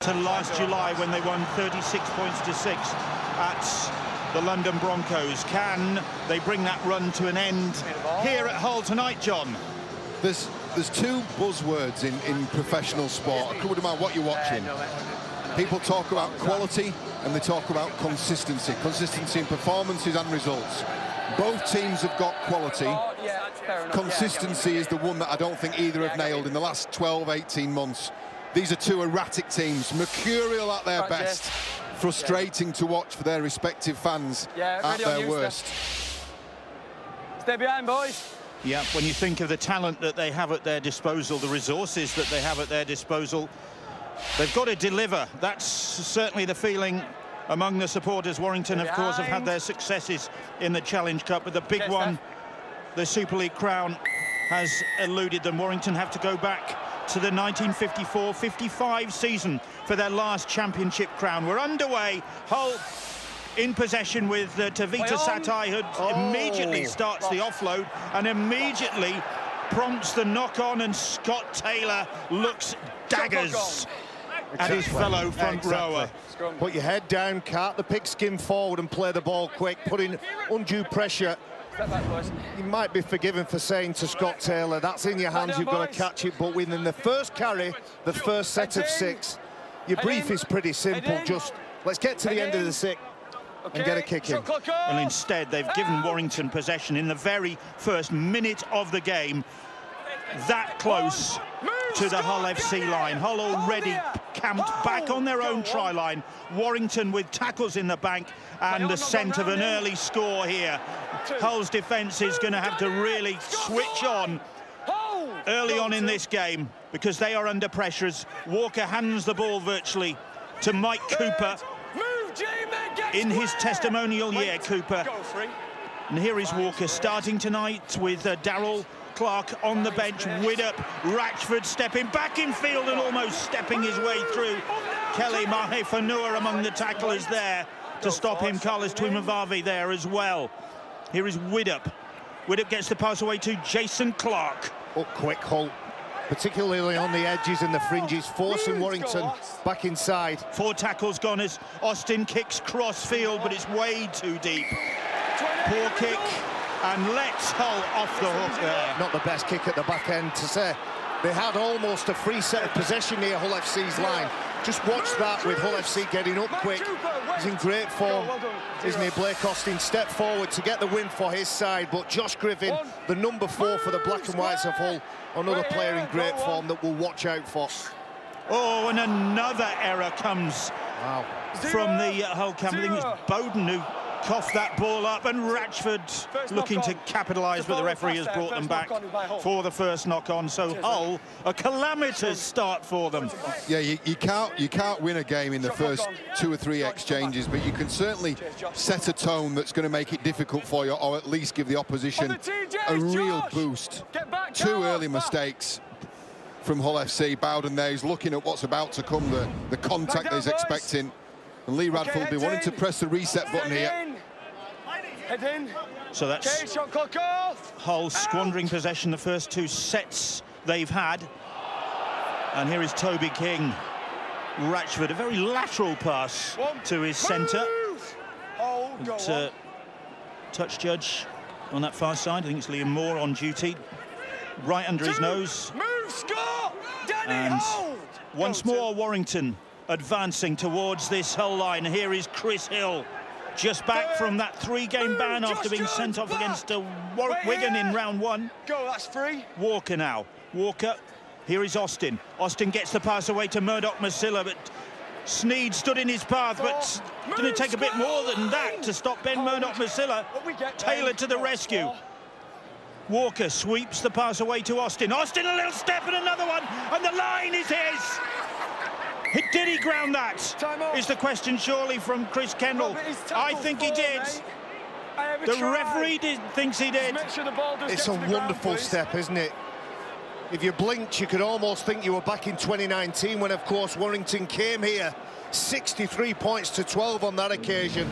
to last July when they won 36 points to 6 at the London Broncos. Can they bring that run to an end here at Hull tonight, John? There's two buzzwords in professional sport. I couldn't mind what you're watching. People talk about quality and they talk about consistency. Consistency in performances and results. Both teams have got quality. Consistency is the one that I don't think either have nailed in the last 12, 18 months. These are two erratic teams, mercurial at their best, frustrating to watch for their respective fans at their worst. Stay behind, boys. Yeah, when you think of the talent that they have at their disposal, the resources that they have at their disposal, they've got to deliver. That's certainly the feeling among the supporters. Warrington, of course, have had their successes in the Challenge Cup, but the big one, the Super League crown, has eluded them. Warrington have to go back to the 1954-55 season for their last championship crown. We're underway. Hull in possession with Tavita Satai, who immediately starts the offload and immediately prompts the knock-on, and Scott Taylor looks daggers at his fellow front rower. Put your head down, cart the pigskin forward and play the ball quick, putting undue pressure. You might be forgiven for saying to Scott Taylor, that's in your hands, you've got to catch it, but within the first carry, the first set of 6, your brief is pretty simple, just let's get to the end of the 6 and get a kick in. Well, instead, they've given Warrington possession in the very first minute of the game, that close to the Hull FC line. Hull already camped back on their own try line. Warrington with tackles in the bank and the scent of an early score here. Hull's defence is going to have to really switch on early on in this game because they are under pressure as Walker hands the ball virtually to Mike Cooper. In his testimonial year, Cooper. And here is Walker starting tonight with Darryl Clark on the bench. Widdop, Ratchford stepping back in field and almost stepping his way through. Kelly Mahe-Fanua among the tacklers there to stop him. Carlos Tuimavave there as well. Here is Widdop. Widdop gets the pass away to Jason Clark. Up quick, Hull, particularly on the edges and the fringes, forcing Warrington back inside. 4 tackles gone as Austin kicks cross field, but it's way too deep. Poor kick, and lets Hull off the hook there. Not the best kick at the back end to say. They had almost a free set of possession near Hull FC's line. Just watch that with Hull FC getting up quick. He's in great form, isn't he? Blake Austin stepped forward to get the win for his side, but Josh Griffin, the number 4 for the Black and Whites of Hull, another player in great form that we'll watch out for. Oh, and another error comes from the Hull camp. I think it's Bowden who coughed that ball up, and Ratchford looking to capitalise, but the referee has brought them back for the first knock-on. So Hull, a calamitous start for them. Yeah, you can't win a game in the first 2 or 3 exchanges, but you can certainly set a tone that's going to make it difficult for you, or at least give the opposition a real boost. 2 early mistakes from Hull FC. Bowden there is looking at what's about to come, the contact that he's expecting. And Lee Radford will be wanting to press the reset button here. So that's Hull squandering possession the first 2 sets they've had. And here is Toby King. Ratchford, a very lateral pass to his centre. Touch judge on that far side. I think it's Liam Moore on duty. Right under his nose. And once more Warrington advancing towards this Hull line. Here is Chris Hill, just back from that 3-game ban after being sent off against Wigan in round 1. That's free. Walker now. Walker. Here is Austin. Austin gets the pass away to Murdoch Masilla, but Sneed stood in his path, but going to take a bit more than that to stop Ben Murdoch Masilla. Taylor to the rescue. Walker sweeps the pass away to Austin. Austin, a little step and another one, and the line is his. Did he ground that? Is the question surely from Chris Kendall. I think he did. The referee thinks he did. It's a wonderful step, isn't it? If you blinked, you could almost think you were back in 2019 when, of course, Warrington came here. 63 points to 12 on that occasion.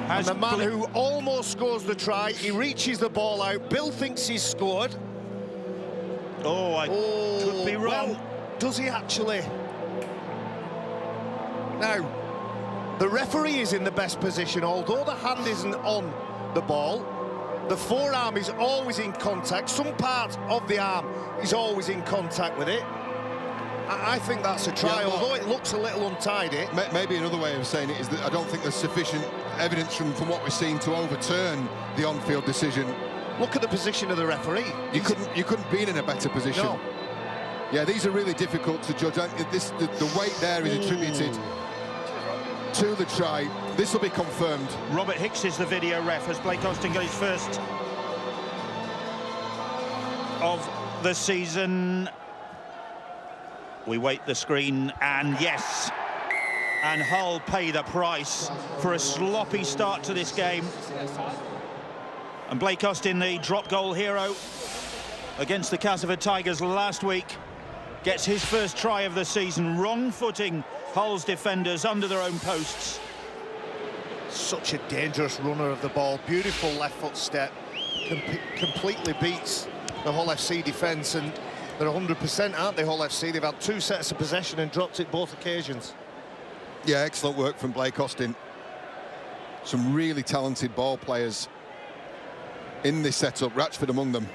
And the man who almost scores the try, he reaches the ball out. Bill thinks he's scored. Oh, I could be wrong. Well, does he actually? Now, the referee is in the best position, although the hand isn't on the ball. The forearm is always in contact. Some part of the arm is always in contact with it. I think that's a try, Yeah, although it looks a little untidy. Maybe another way of saying it is that I don't think there's sufficient evidence from what we're seeing to overturn the on-field decision. Look at the position of the referee. You couldn't be in a better position. No. Yeah, these are really difficult to judge. The weight there is attributed to the try. This will be confirmed. Robert Hicks is the video ref as Blake Austin got his first of the season. We wait the screen, and yes, and Hull pay the price for a sloppy start to this game. And Blake Austin, the drop goal hero against the Castleford Tigers last week, gets his first try of the season, wrong-footing Hull's defenders under their own posts. Such a dangerous runner of the ball. Beautiful left foot step. Completely beats the Hull FC defence, and they're 100%, aren't they, Hull FC? They've had 2 sets of possession and dropped it both occasions. Yeah, excellent work from Blake Austin. Some really talented ball players in this setup, Ratchford among them.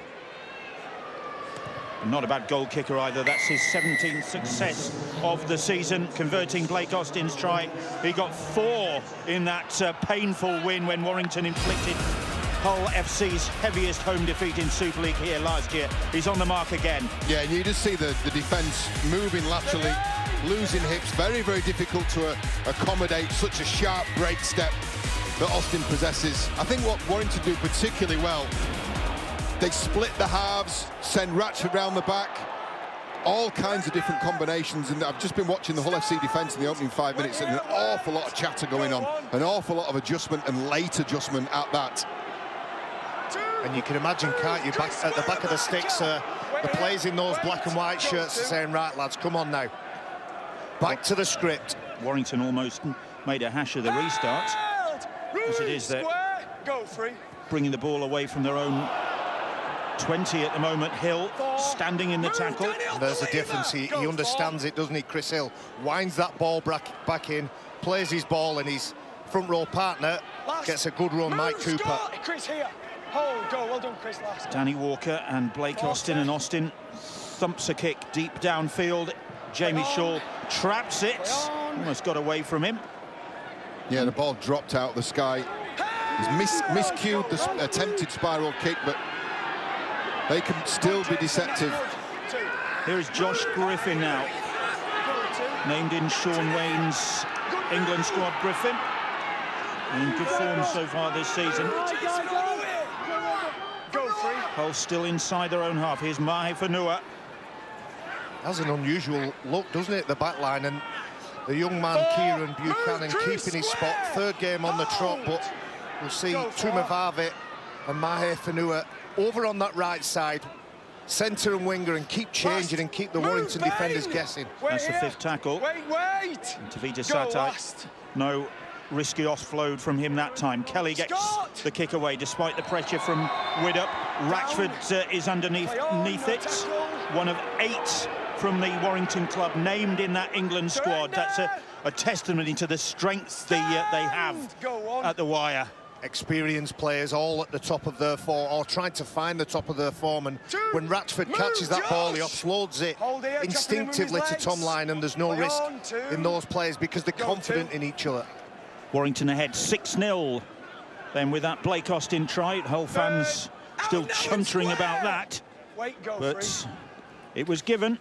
Not a bad goal kicker either. That's his 17th success of the season, converting Blake Austin's try. He got 4 in that painful win when Warrington inflicted Hull FC's heaviest home defeat in Super League here last year. He's on the mark again. Yeah, and you just see the defence moving laterally, losing hips. Very, very difficult to accommodate such a sharp break step that Austin possesses. I think what Warrington do particularly well, they split the halves, send Ratchford round the back, all kinds of different combinations. And I've just been watching the Hull FC defence in the opening 5 minutes, and an awful lot of chatter going on, an awful lot of adjustment and late adjustment at that. And you can imagine, can't you, back at the back of the sticks, the players in those black and white shirts are saying, right, lads, come on now. Back to the script. Warrington almost made a hash of the restart. As it is, they're bringing the ball away from their own 20 at the moment. Hill standing in the tackle. And there's the difference. He understands it, doesn't he, Chris Hill? Winds that ball back in, plays his ball, and his front row partner gets a good run, Mike Cooper. Chris here. Oh, go, well done, Chris. Last. Danny Walker and Blake Austin, and Austin thumps a kick deep downfield. Jamie Shaw traps it. Almost got away from him. Yeah, the ball dropped out of the sky. He's miscued the attempted spiral kick, but they can still be deceptive. Here is Josh Griffin now, named in Sean Wayne's England squad. Griffin in good form so far this season. Hull still inside their own half. Here's Mahe Fanua. That's an unusual look, doesn't it, the back line? And the young man, Kieran Buchanan, keeping his spot. 3rd game on the trot, but we'll see Tumavave and Mahe Fanua over on that right side, centre and winger, and keep changing and keep the Warrington defenders guessing. That's the 5th tackle. Wait! Tavita Satai. No risky offload from him that time. Kelly gets the kick away despite the pressure from Widdop. Ratchford is underneath it. One of 8 from the Warrington club named in that England squad. That's a testimony to the strength they have at the wire. Experienced players all at the top of their form, or trying to find the top of their form, and when Ratchford catches that ball, he offloads it instinctively to Tom Line, and there's no risk in those players because they're confident in each other. Warrington ahead 6-0. Then with that Blake Austin try, Hull fans still chuntering about that. But it was given.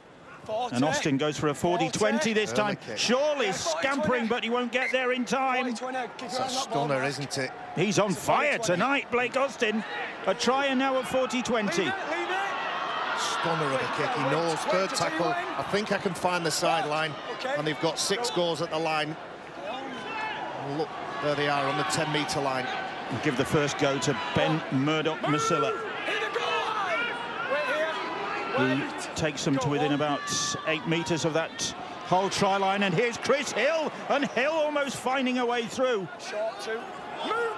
And Austin goes for a 40-20 this time. Surely scampering, but he won't get there in time. It's a stunner, isn't it? He's on fire tonight, Blake Austin. A try and now at 40-20. Stunner of a kick. He knows. 3rd tackle. I think I can find the sideline. And they've got 6 goals at the line. Look, there they are on the 10-metre line. We'll give the first go to Ben Murdoch-Masilla, who takes them to within about 8 metres of that Hull try line. And here's Chris Hill, and Hill almost finding a way through.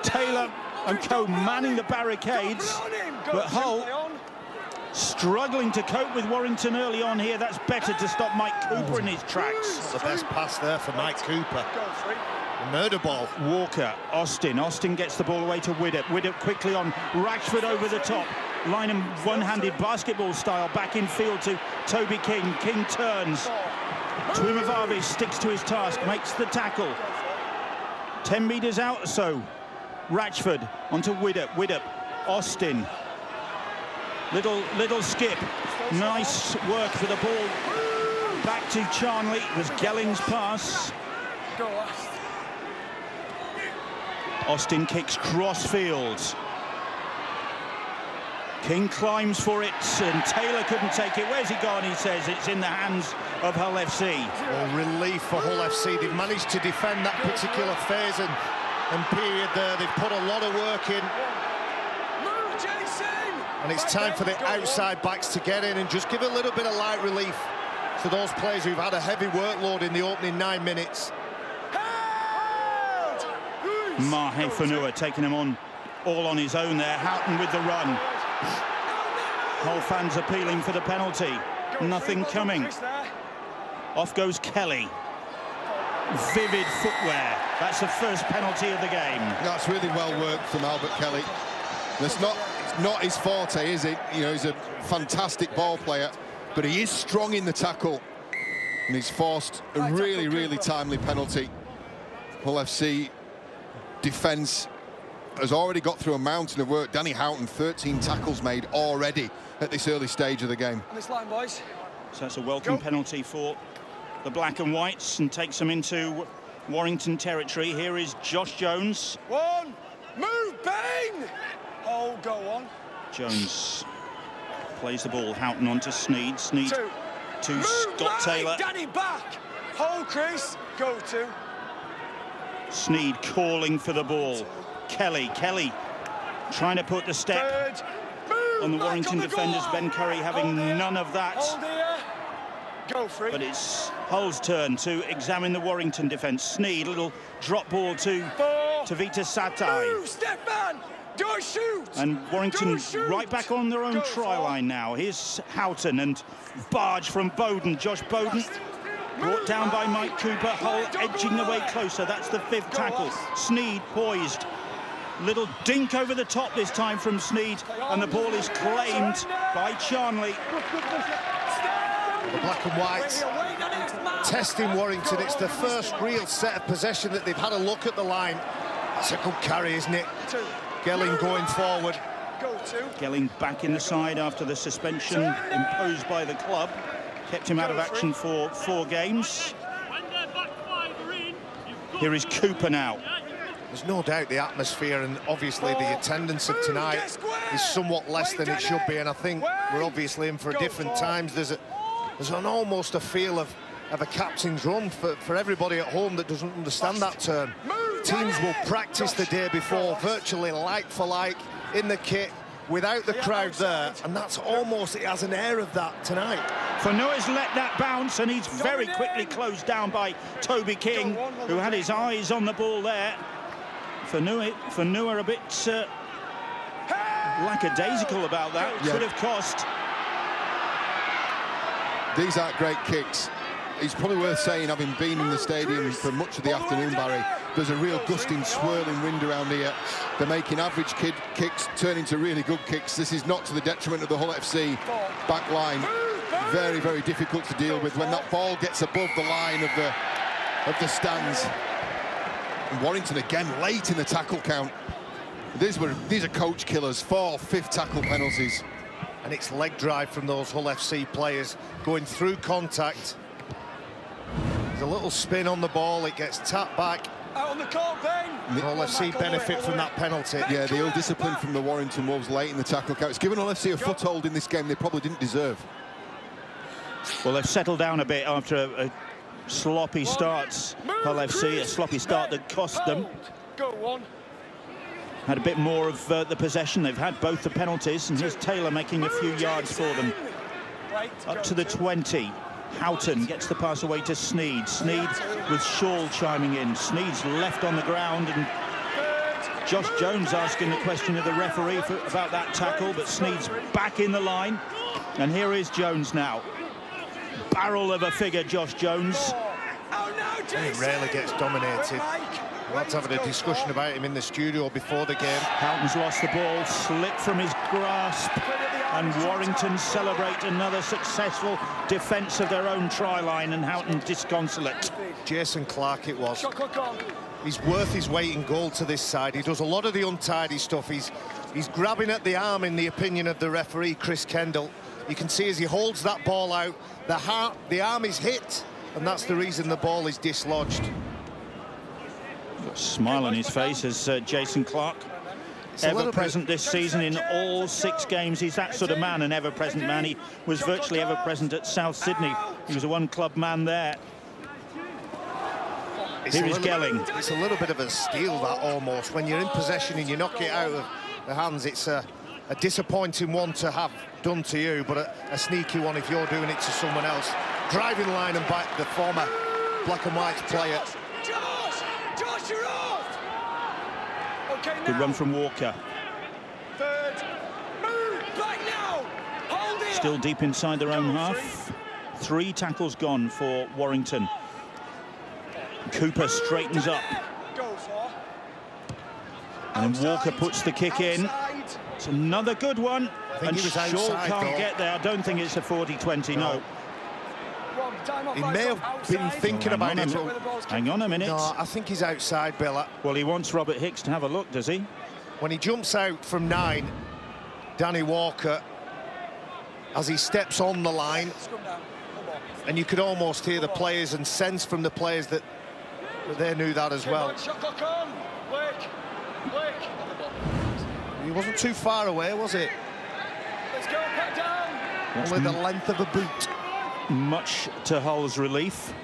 Taylor and co manning the barricades, but Hull struggling to cope with Warrington early on here. That's better to stop Mike Cooper in his tracks. The best pass there for Mike Cooper. The murder ball. Walker, Austin gets the ball away to Widdop. Widdop quickly on Rashford over the top. Line him one-handed basketball style back in field to Toby King. King turns. Tuimavave sticks to his task, makes the tackle. 10 metres out or so. Rashford onto Widdop. Widdop, Austin. Little skip. Nice work for the ball. Back to Charnley. It was Gelling's pass. Austin kicks cross field. King climbs for it, and Taylor couldn't take it. Where's he gone? He says it's in the hands of Hull FC. Well, relief for Hull FC. They've managed to defend that particular phase and period there. They've put a lot of work in. And it's time for the outside backs to get in and just give a little bit of light relief to those players who've had a heavy workload in the opening 9 minutes. Mahe Fanua taking him on all on his own there. Houghton with the run. Hull fans appealing for the penalty. Nothing coming. Off goes Kelly. Vivid footwear. That's the first penalty of the game. That's really well worked from Albert Kelly. It's not his forte, is it? You know, he's a fantastic ball player, but he is strong in the tackle, and he's forced a really timely penalty. Hull FC defence has already got through a mountain of work. Danny Houghton, 13 tackles made already at this early stage of the game. On this line, boys. So that's a welcome penalty for the black and whites and takes them into Warrington territory. Here is Josh Jones. One, move, bang! Oh, go on. Jones plays the ball. Houghton on to Sneed. Sneed to Scott Taylor. Danny back. Hold, Chris. Go to. Sneed calling for the ball. Kelly trying to put the step on the Warrington defenders. Ben Curry having none of that. Go free. But it's Hull's turn to examine the Warrington defence. Sneed, little drop ball to Vita Satai. Stefan, don't shoot. And Warrington right back on their own try line now. Here's Houghton and barge from Bowden. Josh Bowden brought down by Mike Cooper. Hull edging the way closer. That's the 5th tackle. Sneed poised. Little dink over the top this time from Sneed, and the ball is claimed by Charnley. The black and whites testing Warrington. It's the first real set of possession that they've had a look at the line. That's a good carry, isn't it? Gelling going forward. Gelling back in the side after the suspension imposed by the club. Kept him out of action for 4 games. Here is Cooper now. There's no doubt the atmosphere and obviously the attendance of tonight is somewhat less than it should be, and I think we're obviously in for different times. There's almost a feel of a captain's run for everybody at home that doesn't understand that term. Teams will practice the day before, virtually like for like, in the kit, without the crowd there, and that's almost, it has an air of that tonight. Fanua's let that bounce, and he's very quickly closed down by Toby King, who had his eyes on the ball there. Fanua a bit lackadaisical about that. Yeah. Could have cost. These aren't great kicks. It's probably worth saying, having been in the stadium for much of the afternoon, Barry, there's a real gusting, swirling wind around here. They're making average kicks turn into really good kicks. This is not to the detriment of the Hull FC back line. Very difficult to deal with when that ball gets above the line of the stands. And Warrington again late in the tackle count. These are coach killers. 4 5th tackle penalties. And it's leg drive from those Hull FC players going through contact. There's a little spin on the ball, it gets tapped back. Out on the court, Ben. Hull FC benefit from that penalty. Yeah, the ill discipline from the Warrington Wolves late in the tackle count. It's given Hull FC a foothold in this game they probably didn't deserve. Well, they've settled down a bit after a sloppy start. Hull FC, a sloppy start that cost them. Go on. Had a bit more of the possession. They've had both the penalties, and here's Taylor making a few yards for them. Up to the 20. Houghton gets the pass away to Sneed. Sneed with Shaw chiming in. Sneed's left on the ground, and Josh Jones asking the question of the referee about that tackle, but Sneed's back in the line. And here is Jones now. Barrel of a figure, Josh Jones. He rarely gets dominated. Let's have a discussion about him in the studio before the game. Houghton's lost the ball, slipped from his grasp, and Warrington celebrate another successful defence of their own try line, and Houghton disconsolate. Jason Clark it was. He's worth his weight in gold to this side. He does a lot of the untidy stuff. He's grabbing at the arm, in the opinion of the referee, Chris Kendall. You can see as he holds that ball out, the arm is hit, and that's the reason the ball is dislodged. Got a smile on his face as Jason Clark, ever present this season in all 6 games. He's that sort of man, an ever-present man. He was virtually ever-present at South Sydney. He was a one-club man there. Here is Gelling. It's a little bit of a steal, that, almost. When you're in possession and you knock it out of the hands, it's a disappointing one to have done to you, but a sneaky one if you're doing it to someone else. Driving line and back, the former black and white player. Josh, you're off! Okay, now. Good run from Walker. Third. Move back now! Hold it! Still deep inside their own half. 3 tackles gone for Warrington. Cooper straightens up. And Walker puts the kick in. It's another good one. And Shaw can't get there. I don't think it's a 40-20, no. He may have been thinking about it. Hang on a minute. No, I think he's outside, Bill. Well, he wants Robert Hicks to have a look, does he? When he jumps out from 9, Danny Walker, as he steps on the line, and you could almost hear the players and sense from the players that they knew that as well. He wasn't too far away, was it? Let's go back down. Only the length of a boot. Much to Hull's relief.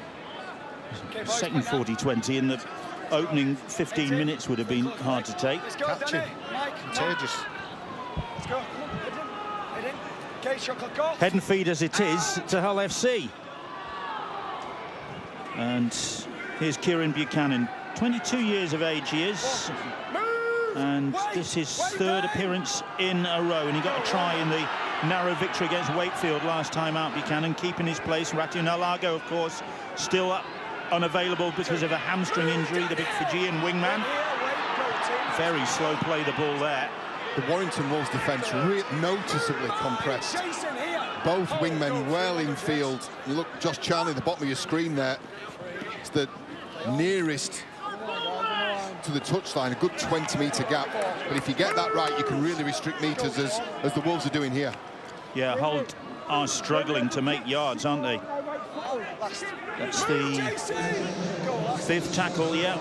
Second 40-20 in the opening 15 minutes would have been hard to take. Catching. Contagious. Let's go. Head in. Okay, shot clock off. Head and feed as it is to Hull FC. And here's Kieran Buchanan. 22 years of age he is. And this is his 3rd appearance in a row. And he got a try in the narrow victory against Wakefield last time out. Buchanan keeping his place. Ratu Nalago, of course, still unavailable because of a hamstring injury, the big Fijian wingman. Very slow play the ball there. The Warrington Wolves defence noticeably compressed. Both wingmen well in field. You look, Josh Charnley at the bottom of your screen there. It's the nearest to the touchline, a good 20-metre gap. But if you get that right, you can really restrict metres as the Wolves are doing here. Yeah, Hull are struggling to make yards, aren't they? That's the 5th tackle, yeah.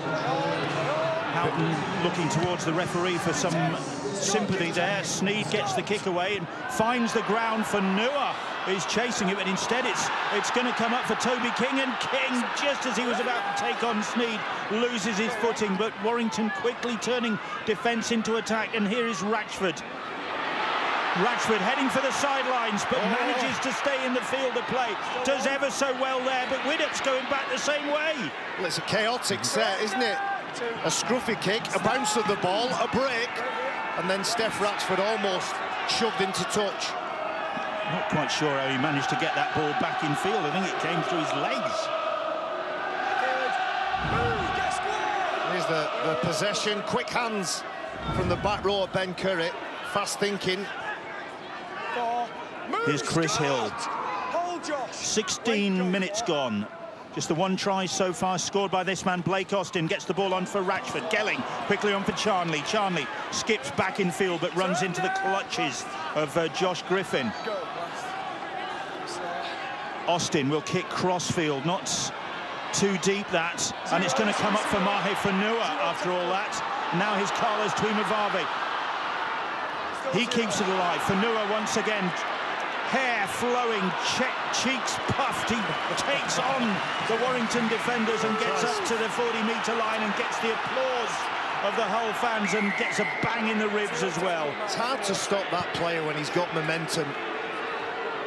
Houghton looking towards the referee for some sympathy there. Sneed gets the kick away and finds the ground for Nua. He's chasing it, but instead it's going to come up for Toby King, and King, just as he was about to take on Sneed, loses his footing, but Warrington quickly turning defence into attack, and here is Ratchford. Ratchford heading for the sidelines, but manages to stay in the field of play. Does ever so well there, but Widdop's going back the same way. Well, it's a chaotic set, isn't it? A scruffy kick, a bounce of the ball, a break, and then Steph Ratchford almost shoved into touch. Not quite sure how he managed to get that ball back in field. I think it came through his legs. Here's the possession. Quick hands from the back row of Ben Curry. Fast thinking. Here's Chris Hill. 16 minutes gone. Just the 1 try so far scored by this man. Blake Austin gets the ball on for Ratchford. Gelling quickly on for Charnley. Charnley skips back in field but runs into the clutches of Josh Griffin. Austin will kick crossfield, not too deep that, and it's going to come up for Mahe Fanua after all that. Now here's Carlos Tuimavave. He keeps it alive. Fanua once again, hair flowing, cheeks puffed. He takes on the Warrington defenders and gets up to the 40-metre line and gets the applause of the Hull fans and gets a bang in the ribs as well. It's hard to stop that player when he's got momentum.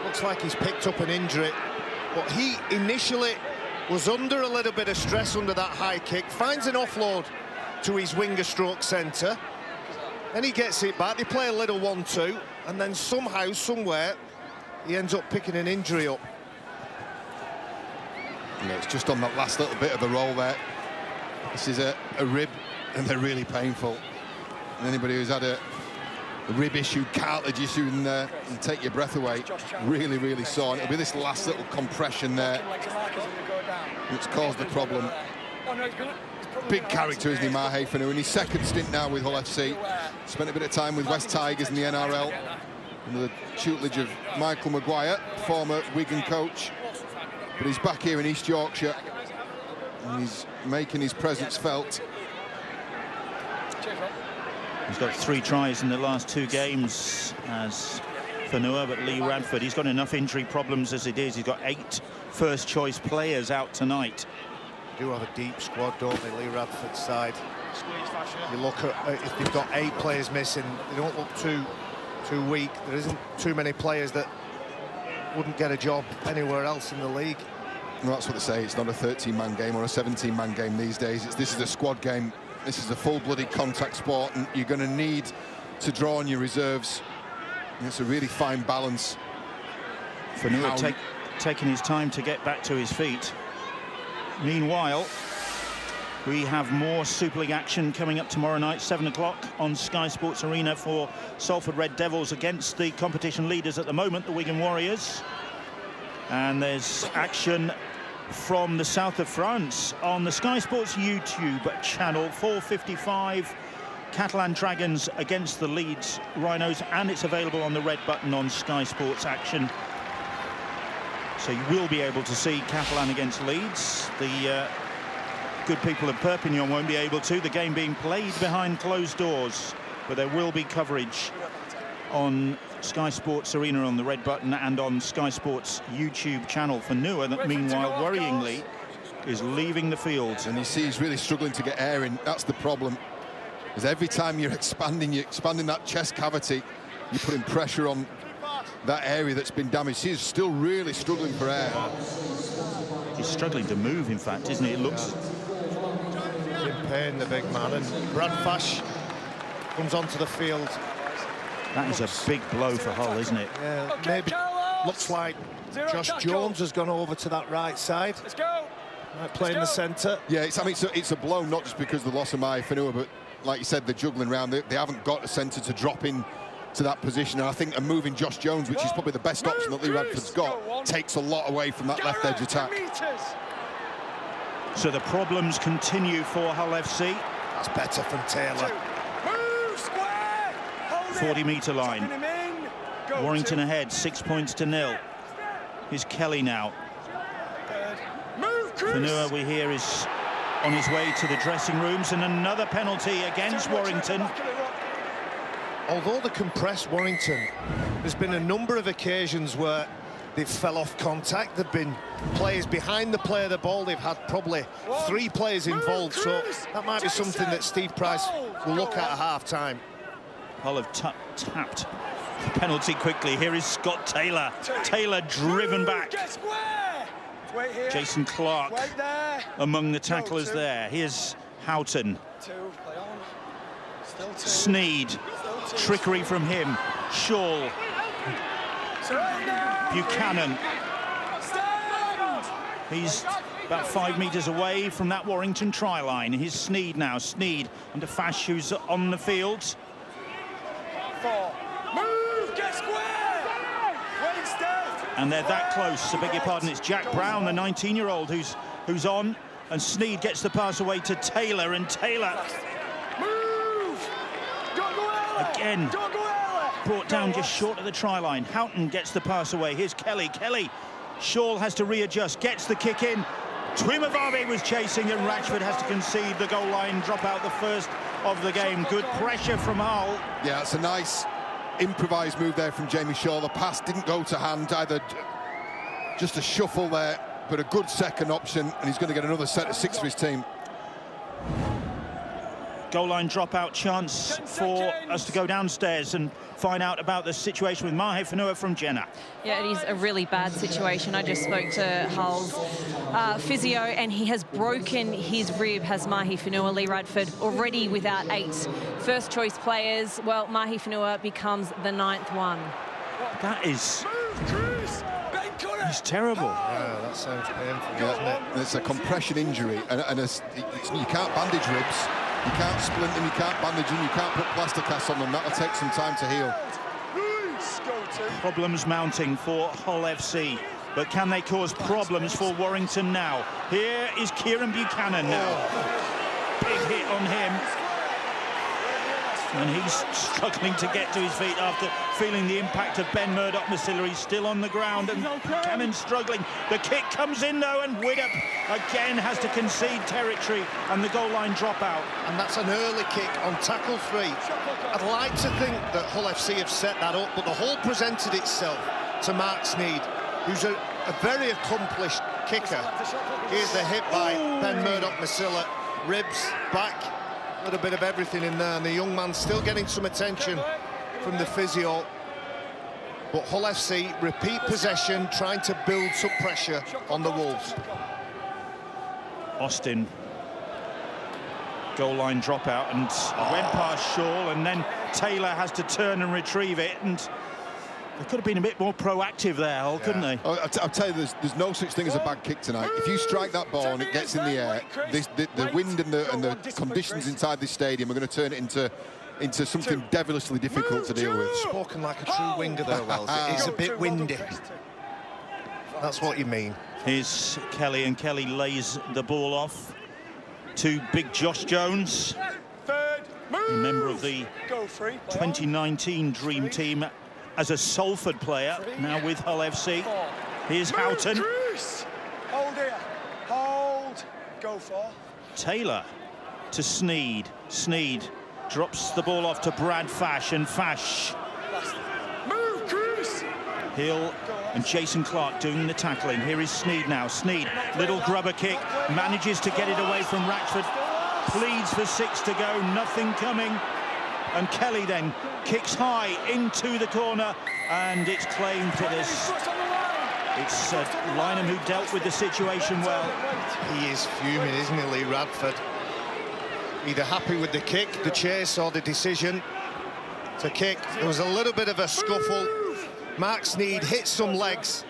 Looks like he's picked up an injury, but he initially was under a little bit of stress under that high kick, finds an offload to his winger stroke centre, then he gets it back, they play a little 1-2, and then somehow, somewhere, he ends up picking an injury up. Yeah, it's just on that last little bit of the roll there. This is a rib, and they're really painful. And anybody who's had a rib issue, cartilage issue, and take your breath away, really, really sore. And it'll be this last little compression there that's caused the problem. Big character, isn't he, Mahe Fanu? In his second stint now with Hull FC. Spent a bit of time with West Tigers in the NRL under the tutelage of Michael Maguire, former Wigan coach. But he's back here in East Yorkshire, and he's making his presence felt. He's got 3 tries in the last 2 games as Fanua, but Lee Radford, he's got enough injury problems as it is. He's got 8 first-choice players out tonight. They do have a deep squad, don't they, Lee Radford's side? You look at if they've got 8 players missing, they don't look too weak. There isn't too many players that wouldn't get a job anywhere else in the league. Well, that's what they say. It's not a 13-man game or a 17-man game these days. This is a squad game. This is a full-blooded contact sport, and you're going to need to draw on your reserves. And it's a really fine balance. Fanua taking his time to get back to his feet. Meanwhile, we have more Super League action coming up tomorrow night, 7 o'clock on Sky Sports Arena for Salford Red Devils against the competition leaders at the moment, the Wigan Warriors. And there's action from the south of France on the Sky Sports YouTube channel, 4:55, Catalan Dragons against the Leeds Rhinos, and it's available on the red button on Sky Sports Action. So you will be able to see Catalan against Leeds. The good people of Perpignan won't be able to, the game being played behind closed doors, but there will be coverage on Sky Sports Arena on the red button and on Sky Sports YouTube channel. Fanua, that meanwhile worryingly is leaving the field. And you see he's really struggling to get air in. That's the problem, because every time you're expanding that chest cavity, you're putting pressure on that area that's been damaged. He's still really struggling for air. He's struggling to move, in fact, isn't he? It looks... He's in pain, the big man, and Brad Fash comes onto the field. That is a big blow for Hull, isn't it? Yeah, maybe looks like Josh Jones has gone over to that right side. Let's go. Might play in the centre. Yeah, it's a blow, not just because of the loss of Mahe Fanua, but like you said, they're juggling around. They haven't got a centre to drop in to that position, and I think a moving Josh Jones, which is probably the best option that Lee Radford's got, takes a lot away from that left edge attack. So the problems continue for Hull FC. That's better from Taylor. 40-metre line. Warrington ahead, 6 points to 0. Here's Kelly now. Fanua, we hear, is on his way to the dressing rooms, and another penalty against Warrington. Although the compressed Warrington, there's been a number of occasions where they've fell off contact. There've been players behind the player of the ball. They've had probably 3 players involved, so that might be something that Steve Price will look at half-time. Hull have tapped the penalty quickly. Here is Scott Taylor. Taylor driven back. Jason Clark among the tacklers there. Here's Houghton. Sneed. Trickery from him. Shaw. Buchanan. He's about 5 metres away from that Warrington try line. Here's Sneed now. Sneed under Fash, who's on the field. Move, get square. And they're that close. I beg your pardon. It's Jack Brown, the 19-year-old, who's on, and Sneed gets the pass away to Taylor, and Taylor again brought down just short of the try line. Houghton gets the pass away. Here's Kelly. Kelly. Shaw has to readjust. Gets the kick in. Tuimavave was chasing, and Ratchford has to concede the goal line, drop out the first of the game. Good pressure from Hull. Yeah, it's a nice improvised move there from Jamie Shaw. The pass didn't go to hand, either just a shuffle there, but a good second option, and he's going to get another set of 6 for his team. Goal line dropout chance for us to go downstairs and find out about the situation with Mahe Fanua from Jenna. Yeah, it is a really bad situation. I just spoke to Hull's physio, and he has broken his rib, has Mahe Fanua. Lee Radford already without 8 first-choice players. Well, Mahe Fanua becomes the 9th one. That is It's terrible. Yeah, that sounds painful, doesn't it? It's a compression injury, and you can't bandage ribs, you can't splint them, you can't bandage them, you can't put plaster casts on them. That'll take some time to heal. Problems mounting for Hull FC, but can they cause problems for Warrington now? Here is Kieran Buchanan now. Big hit on him. And he's struggling to get to his feet after feeling the impact of Ben Murdoch-Masila. He's still on the ground, and Buchanan struggling. The kick comes in though, and Widdop again has to concede territory, and the goal line dropout. And that's an early kick on tackle 3. I'd like to think that Hull FC have set that up, but the hole presented itself to Mark Sneed, who's a very accomplished kicker. Here's the hit by Ben Murdoch-Masila. Ribs, back, a little bit of everything in there, and the young man's still getting some attention from the physio. But Hull FC repeat possession, trying to build some pressure on the Wolves. Austin, goal line dropout, and went past Shaw, and then Taylor has to turn and retrieve it, and they could have been a bit more proactive there, Hull, couldn't they? I'll tell you, there's no such thing as a bad kick tonight. If you strike that ball and it gets in the air, the wind and the conditions inside this stadium are going to turn it into something devilishly difficult to deal with. Spoken like a true winger there, Wells. It's a bit windy. That's what you mean. Here's Kelly, and Kelly lays the ball off to big Josh Jones, a member of the 2019 Dream Team as a Salford player, now with Hull FC. Here's Houghton. Hold here. Hold. Go for. Taylor to Sneed. Sneed drops the ball off to Brad Fash, and Fash. Move, Cruz. Hill and Jason Clark doing the tackling. Here is Sneed now. Sneed, little grubber kick, manages to get it away from Ratchford. Pleads for 6 to go, nothing coming. And Kelly then kicks high into the corner, and it's claimed for this. It's Lynham who dealt with the situation well. He is fuming, isn't he, Lee Radford? Either happy with the kick, the chase, or the decision to kick. There was a little bit of a scuffle. Mark Sneed hits some legs.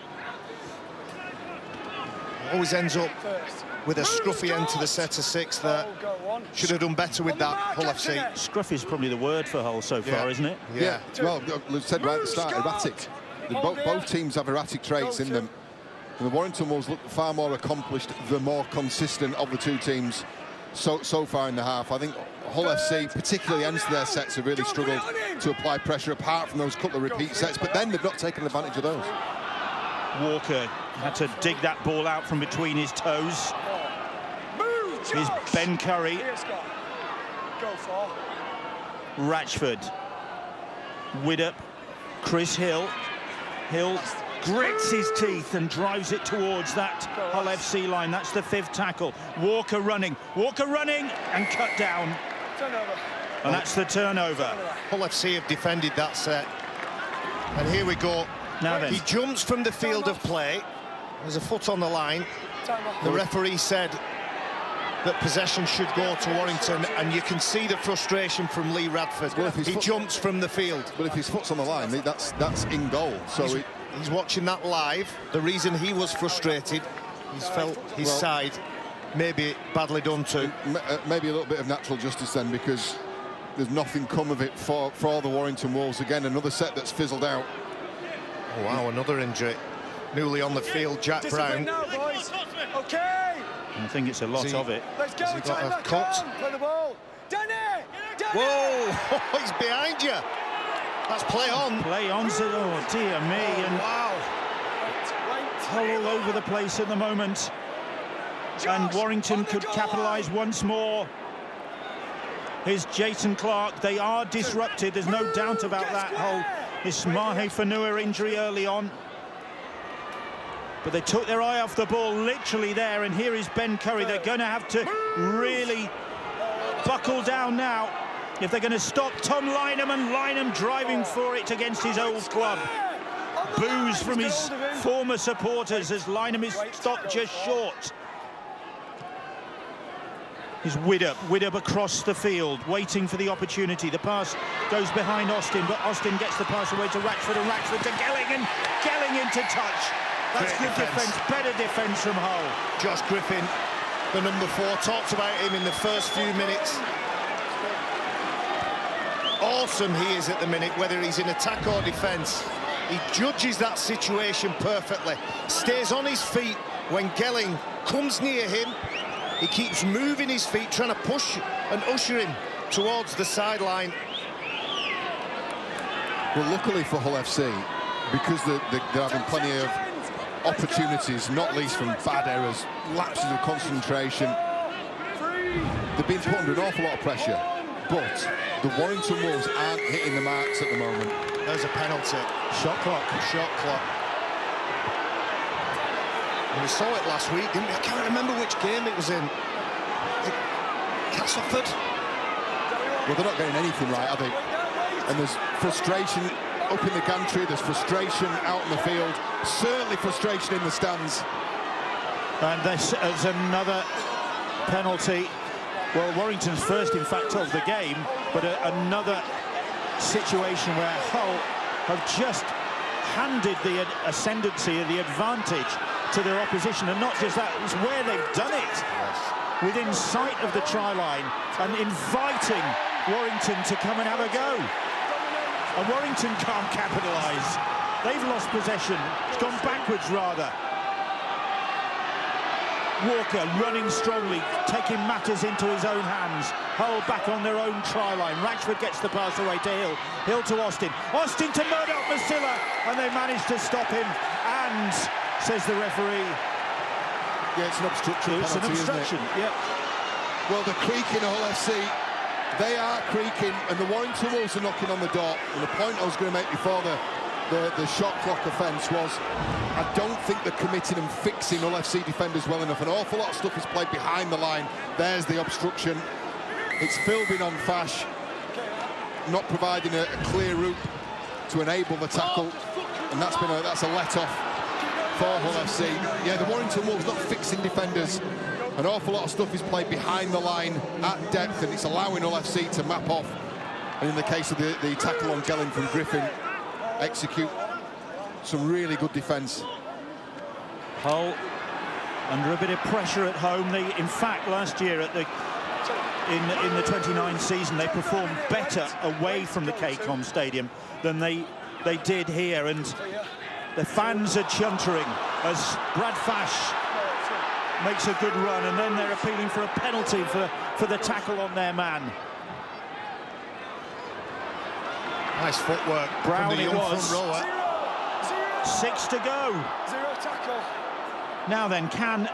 Always ends up with a scruffy end to the set of 6 there. Should have done better with that, Hull FC. Scruffy is probably the word for Hull so far, isn't it? Yeah. Well, Luke said right at the start, erratic. Both teams have erratic traits in them. And the Warrington Wolves look far more accomplished, the more consistent of the two teams so far in the half. I think Hull FC, particularly ends to their sets, have really struggled to apply pressure, apart from those couple of repeat sets, but then they've not taken advantage of those. Walker had to dig that ball out from between his toes. Here's Ben Curry. Ratchford. Widdop. Chris Hill. Hill grits his teeth and drives it towards that Hull FC line. That's the 5th tackle. Walker running and cut down. And that's the turnover. Hull FC have defended that set. And here we go. Now then. He jumps from the field of play. There's a foot on the line. The referee said that possession should go to Warrington, and you can see the frustration from Lee Radford. Well, he jumps from the field. But if his foot's on the line, that's in goal. So he's watching that live. The reason he was frustrated, he's felt his side maybe badly done too. Maybe a little bit of natural justice then, because there's nothing come of it for the Warrington Wolves. Again, another set that's fizzled out. Oh, wow, another injury. Newly on the field, Jack Brown. Now, boys. Okay. I think it's a lot of it. Let's go. Has he got a cut? Play the ball. Danny! Whoa! He's behind you. That's play on. Play on. Oh, dear me. Oh, and wow. Hull all over the place at the moment. And Warrington could capitalise once more. Here's Jason Clark. They are disrupted. There's no doubt about that. Hull. This Mahe Fanua injury early on. But they took their eye off the ball literally there, and here is Ben Curry. They're going to have to really buckle down now if they're going to stop Tom Lynham, and Lynham driving for it against his old club. Boos from his former supporters as Lynham is stopped just short. Here's Widdop across the field, waiting for the opportunity. The pass goes behind Austin, but Austin gets the pass away to Ratchford, and Ratchford to Gelling, and Gelling into touch. That's good defence, better defence from Hull. Josh Griffin, the number 4, talked about him in the first few minutes. Awesome he is at the minute, whether he's in attack or defence. He judges that situation perfectly. Stays on his feet when Gelling comes near him. He keeps moving his feet, trying to push and usher him towards the sideline. Well, luckily for Hull FC, because they're having plenty of opportunities, not least from bad errors, lapses of concentration, they're being put under an awful lot of pressure. But the Warrington Wolves aren't hitting the marks at the moment. There's a penalty. Shot clock. Shot clock. And we saw it last week, didn't we? I can't remember which game it was in. Castleford? Well, they're not getting anything right, are they? And there's frustration up in the gantry, there's frustration out in the field, certainly frustration in the stands. And this is another penalty. Well, Warrington's first, in fact, of the game, but another situation where Hull have just handed the ascendancy and the advantage to their opposition, and not just that, it's where they've done it. Within sight of the try line and inviting Warrington to come and have a go. And Warrington can't capitalise. They've lost possession. It's gone backwards, rather. Walker running strongly, taking matters into his own hands. Hull back on their own try line. Ratchford gets the pass away to Hill. Hill to Austin. Austin to Murdoch Masilla, and they manage to stop him. And, says the referee, Yeah, it's an obstruction penalty, it's an obstruction, isn't it? Yep. Well, the creaking Hull FC, they are creaking, and the Warrington Wolves are knocking on the door. And the point I was going to make before the shot clock offence was, I don't think they're committing and fixing Hull FC defenders well enough. An awful lot of stuff is played behind the line. There's the obstruction. It's Philbin on Fash, not providing a clear route to enable the tackle, and that's a let-off for Hull FC. Yeah, the Warrington Wolves not fixing defenders. An awful lot of stuff is played behind the line at depth, and it's allowing Hull FC to map off. And in the case of the tackle on Gelling from Griffin, execute some really good defence. Hull under a bit of pressure at home. They, in fact, last year at in the 29 season, they performed better away from the KCOM Stadium than they did here, and the fans are chuntering as Brad Fash makes a good run, and then they're appealing for a penalty for the tackle on their man. Nice footwork Brown from the young it was. front rower. 6 to go. Zero tackle. Now then, can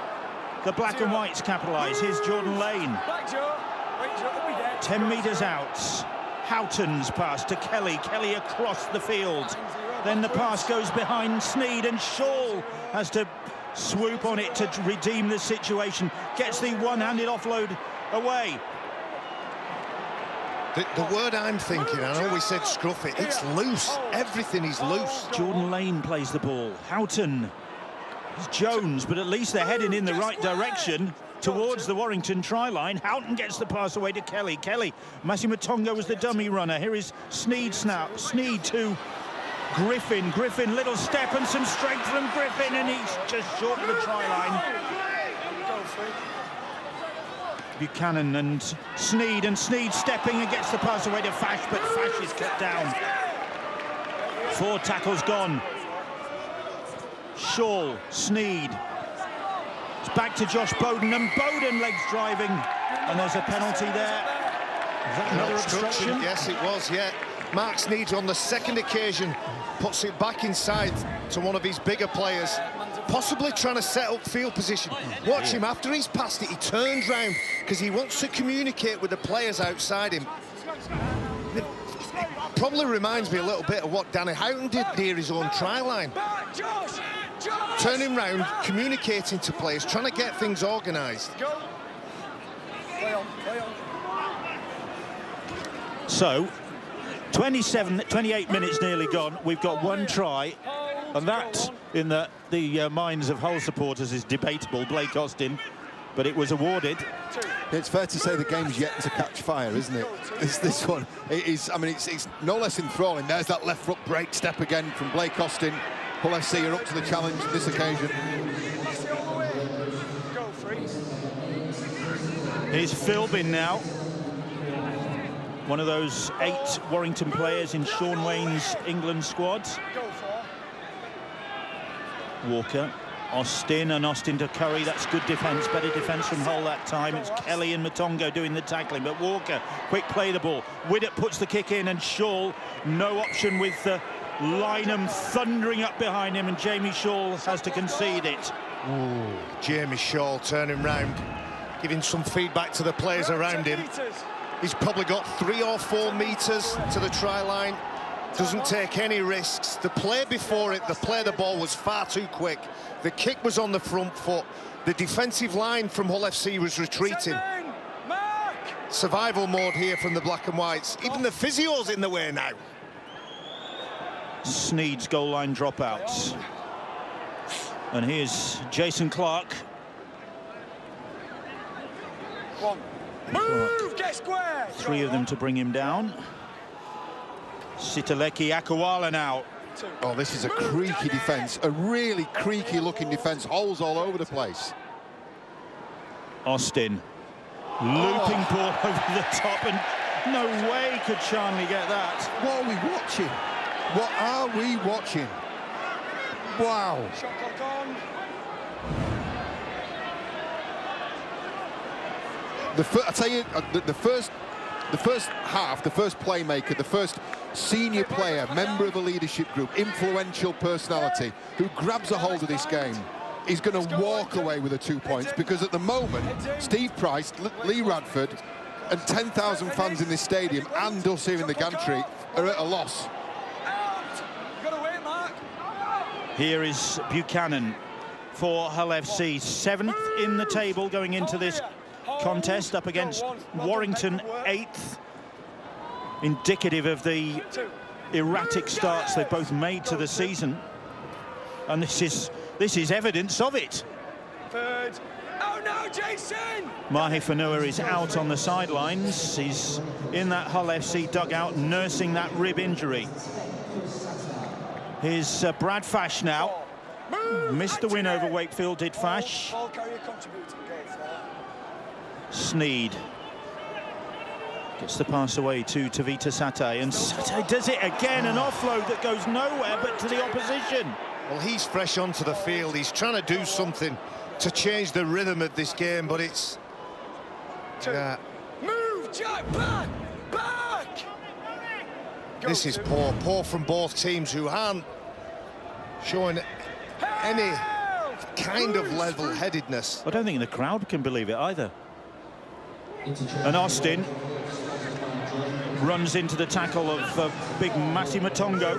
the black and whites capitalise? Here's Jordan Lane. Back, Joe. Wait, Joe, don't be dead. 10 metres out. Houghton's pass to Kelly. Kelly across the field. Then the pass goes behind Sneed, and Shaw has to swoop on it to redeem the situation. Gets the one-handed offload away. The word I'm thinking, I know we said scruff it, it's loose. Everything is loose. Jordan Lane plays the ball. Houghton. It's Jones, but at least they're heading in the right direction towards the Warrington try line. Houghton gets the pass away to Kelly. Kelly. Massimo Tonga was the dummy runner. Here is Sneed now. Sneed to Griffin. Griffin, little step and some strength from Griffin, and he's just short of the try line. Buchanan and Sneed stepping and gets the pass away to Fash, but Fash is cut down. 4 tackles gone. Shaw, Sneed. It's back to Josh Bowden, and Bowden legs driving, and there's a penalty there. Is that another obstruction? Yes, it was, yeah. Mark Sneed on the second occasion puts it back inside to one of his bigger players, possibly trying to set up field position. Watch him, after he's passed it, he turns round because he wants to communicate with the players outside him. It probably reminds me a little bit of what Danny Houghton did near his own try line. Turning round, communicating to players, trying to get things organised. Play on, play on. So, 28 minutes nearly gone. We've got 1 try, and that, in the minds of Hull supporters, is debatable. Blake Austin, but it was awarded. It's fair to say the game's yet to catch fire, isn't it? This one. It is. I mean, it's no less enthralling. There's that left foot break step again from Blake Austin. Hull FC are up to the challenge this occasion. Go, free. Here's Philbin now. One of those 8 Warrington players in Sean Wayne's England squad. Go for. Walker, Austin, and Austin to Curry. That's good defence, better defence from Hull that time. It's Kelly and Matongo doing the tackling, but Walker, quick play the ball. Widdop puts the kick in, and Shaw, no option with Lynham thundering up behind him, and Jamie Shaw has to concede it. Ooh, Jamie Shaw turning round, giving some feedback to the players around him. He's probably got 3 or 4 metres to the try line. Doesn't take any risks. The play before it, the play of the ball was far too quick. The kick was on the front foot. The defensive line from Hull FC was retreating. Survival mode here from the black and whites. Even the physio's in the way now. Sneed's goal line dropouts. And here's Jason Clark. One. Move, get square. 3 of them to bring him down. Sitaleki Akawala now. Oh, this is a creaky defence, a really creaky looking defence, holes all over the place. Austin, looping ball over the top, and no way could Charnley get that. What are we watching? What are we watching? Wow. Shot clock on. I tell you, the first half, the first playmaker, the first senior player, member of a leadership group, influential personality, who grabs a hold of this game, is going to walk away with the 2 points, because at the moment, Steve Price, Lee Radford, and 10,000 fans in this stadium, and us here in the gantry, are at a loss. Here is Buchanan for Hull FC, 7th in the table going into this contest, up against Warrington, 8th. Indicative of the erratic starts they've both made to the season, and this is evidence of it. Third. Oh no, Jason! Mahi Fanua is out on the sidelines. He's in that Hull FC dugout nursing that rib injury. Here's Brad Fash now. Missed the win over Wakefield, did Fash. Sneed gets the pass away to Tavita Satay, and Satay does it again, an offload that goes nowhere but to the opposition. Well, he's fresh onto the field. He's trying to do something to change the rhythm of this game, but it's... Move, Jack, back! This is poor from both teams, who aren't showing any kind of level-headedness. I don't think the crowd can believe it either. And Austin runs into the tackle of big Matty Matongo.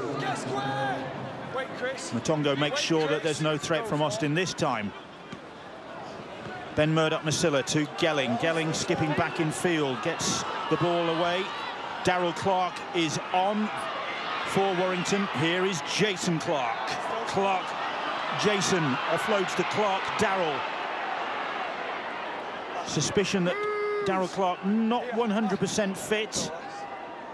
Matongo makes sure that there's no threat from Austin this time. Ben Murdoch-Masilla to Gelling. Gelling skipping back in field, gets the ball away. Darryl Clark is on for Warrington. Here is Jason Clark. Jason offloads to Clark. Darryl. Suspicion that Darryl Clark not 100% fit,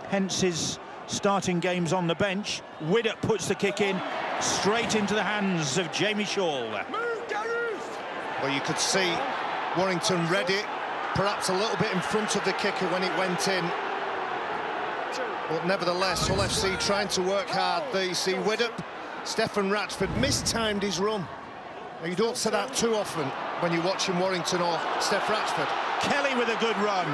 hence his starting games on the bench. Widdop puts the kick in straight into the hands of Jamie Shaw. Well, you could see Warrington read it, perhaps a little bit in front of the kicker when it went in. But nevertheless, Hull FC trying to work hard. There you see Widdop. Stefan Ratchford mistimed his run. Now, you don't say that too often when you're watching Warrington or Steph Ratchford. Kelly with a good run.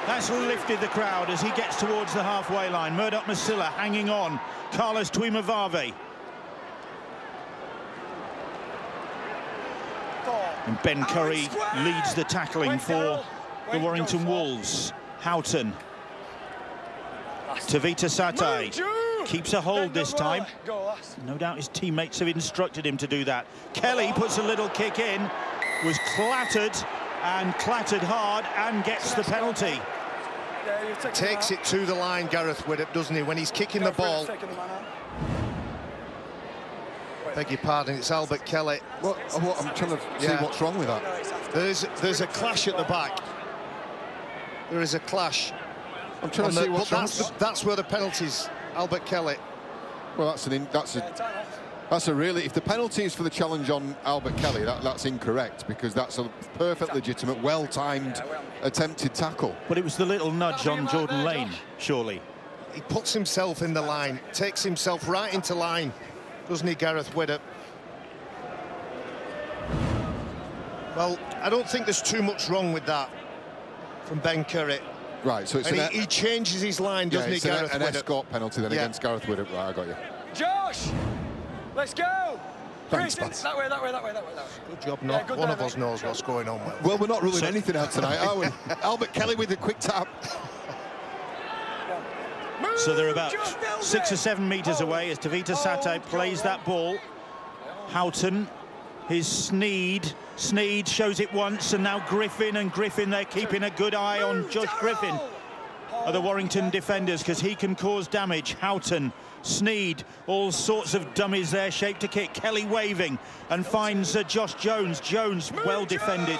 That's lifted the crowd as he gets towards the halfway line. Murdoch-Masilla hanging on. Carlos Tuimavave. And Ben Curry leads the tackling for the Warrington Wolves. Houghton. Tavita Satay keeps a hold this time. No doubt his teammates have instructed him to do that. Kelly puts a little kick in, was clattered hard, and gets the penalty. Takes it to the line, Gareth Widdop, doesn't he, when he's kicking the ball. Beg your pardon, it's Albert Kelly. What I'm trying to see what's wrong with that. There's a clash at the back. There is a clash. I'm trying to see what's wrong. That's where the penalty's, Albert Kelly. Well, that's That's a really, if the penalty is for the challenge on Albert Kelly, that's incorrect, because that's a perfect legitimate, well-timed, attempted tackle. But it was the little nudge on Jordan Lane, surely. He puts himself in the line, takes himself right into line, doesn't he, Gareth Widdop? Well, I don't think there's too much wrong with that from Ben Curry. Right, so it's he changes his line, doesn't he, Gareth an Widdop? escort penalty then against Gareth Widdop. Right, I got you. Josh, let's go. Thanks, Chris, Baz. that way. Good job, not good one there, of us mate. knows what's going on. Well, we're not ruling anything out tonight, are we? Albert Kelly with the quick tap. So they're about 6 or 7 metres away as Tavita Sate plays that ball. Houghton, his Sneed shows it once, and now Griffin, they're keeping a good eye on Josh Griffin, are the Warrington defenders, because he can cause damage. Houghton, Sneed, all sorts of dummies there, shaped to kick. Kelly waving and finds Josh Jones. Jones well defended.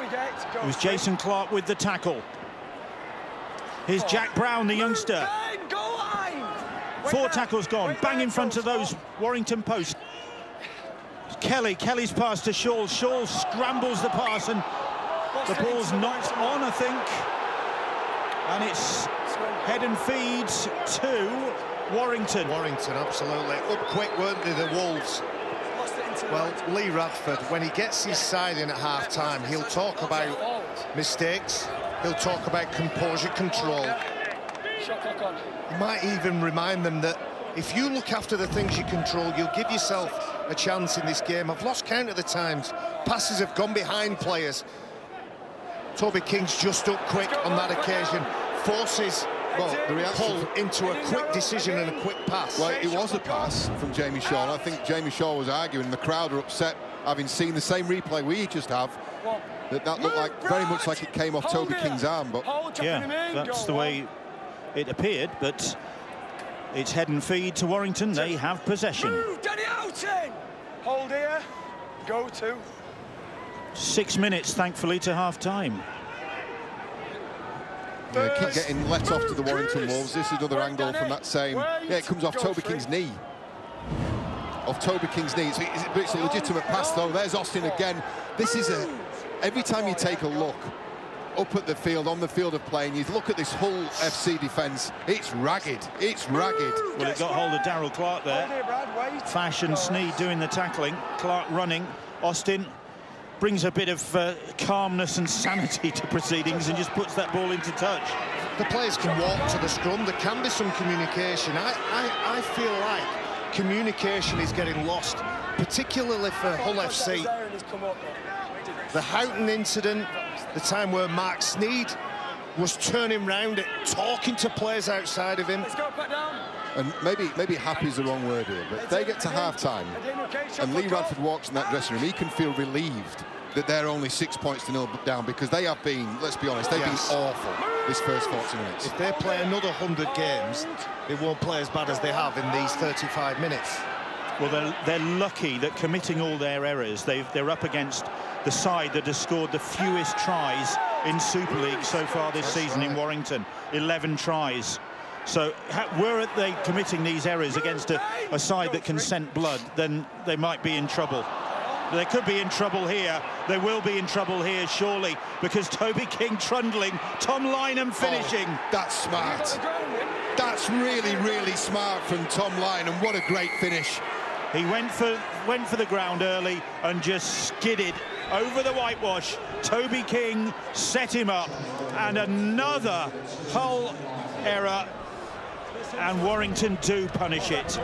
It was Jason Clark with the tackle. Here's Jack Brown, the youngster. 4 tackles gone, bang in front of those Warrington posts. Kelly's pass to Shaw. Shaw scrambles the pass, and the ball's knocked on, I think. And it's head and feed to Warrington. Warrington, absolutely. Up quick, weren't they, the Wolves? Well, Lee Radford, when he gets his side in at half-time, he'll talk about mistakes. He'll talk about composure, control. He might even remind them that if you look after the things you control, you'll give yourself a chance in this game. I've lost count of the times passes have gone behind players. Toby King's just up quick on that occasion, forces Hull into a quick decision and a quick pass. Well, it was a pass from Jamie Shaw, and I think Jamie Shaw was arguing, the crowd are upset, having seen the same replay we just have, that looked like very much like it came off Toby King's arm. But yeah, that's the way it appeared, but it's head and feed to Warrington. They have possession. Move, Danny Houghton! Hold here. Go to. 6 minutes, thankfully, to half-time. Yeah, keep getting let off to the Warrington Wolves. This is another angle from that same. Yeah, it comes off Toby King's knee. Off Toby King's knee. It's a legitimate pass, though. There's Austin again. This is a. Every time you take a look up at the field, on the field of play, and you look at this Hull FC defence, it's ragged. It's ragged. Well, it got hold of Darryl Clark there. Fash and Sneed doing the tackling. Clark running. Austin brings a bit of calmness and sanity to proceedings and just puts that ball into touch. The players can walk to the scrum. There can be some communication. I feel like communication is getting lost, particularly for Hull FC. The Houghton incident, the time where Mark Sneed was turning round, talking to players outside of him. And maybe happy's the wrong word here, but if they get to half-time and Lee Radford walks in that dressing room, he can feel relieved that they're only 6 points to 0 down, because they have been, let's be honest, they've been awful this first 40 minutes. If they play another 100 games, they won't play as bad as they have in these 35 minutes. Well, they're lucky that, committing all their errors, they're up against the side that has scored the fewest tries in Super League so far this season in Warrington. 11 tries. So were they committing these errors against a side that can scent blood, then they might be in trouble. They could be in trouble here. They will be in trouble here, surely, because Toby King trundling, Tom Lynham finishing. Oh, that's smart. That's really, really smart from Tom Lynham. What a great finish. He went for the ground early and just skidded over the whitewash. Toby King set him up, and another Hull error, and Warrington do punish it.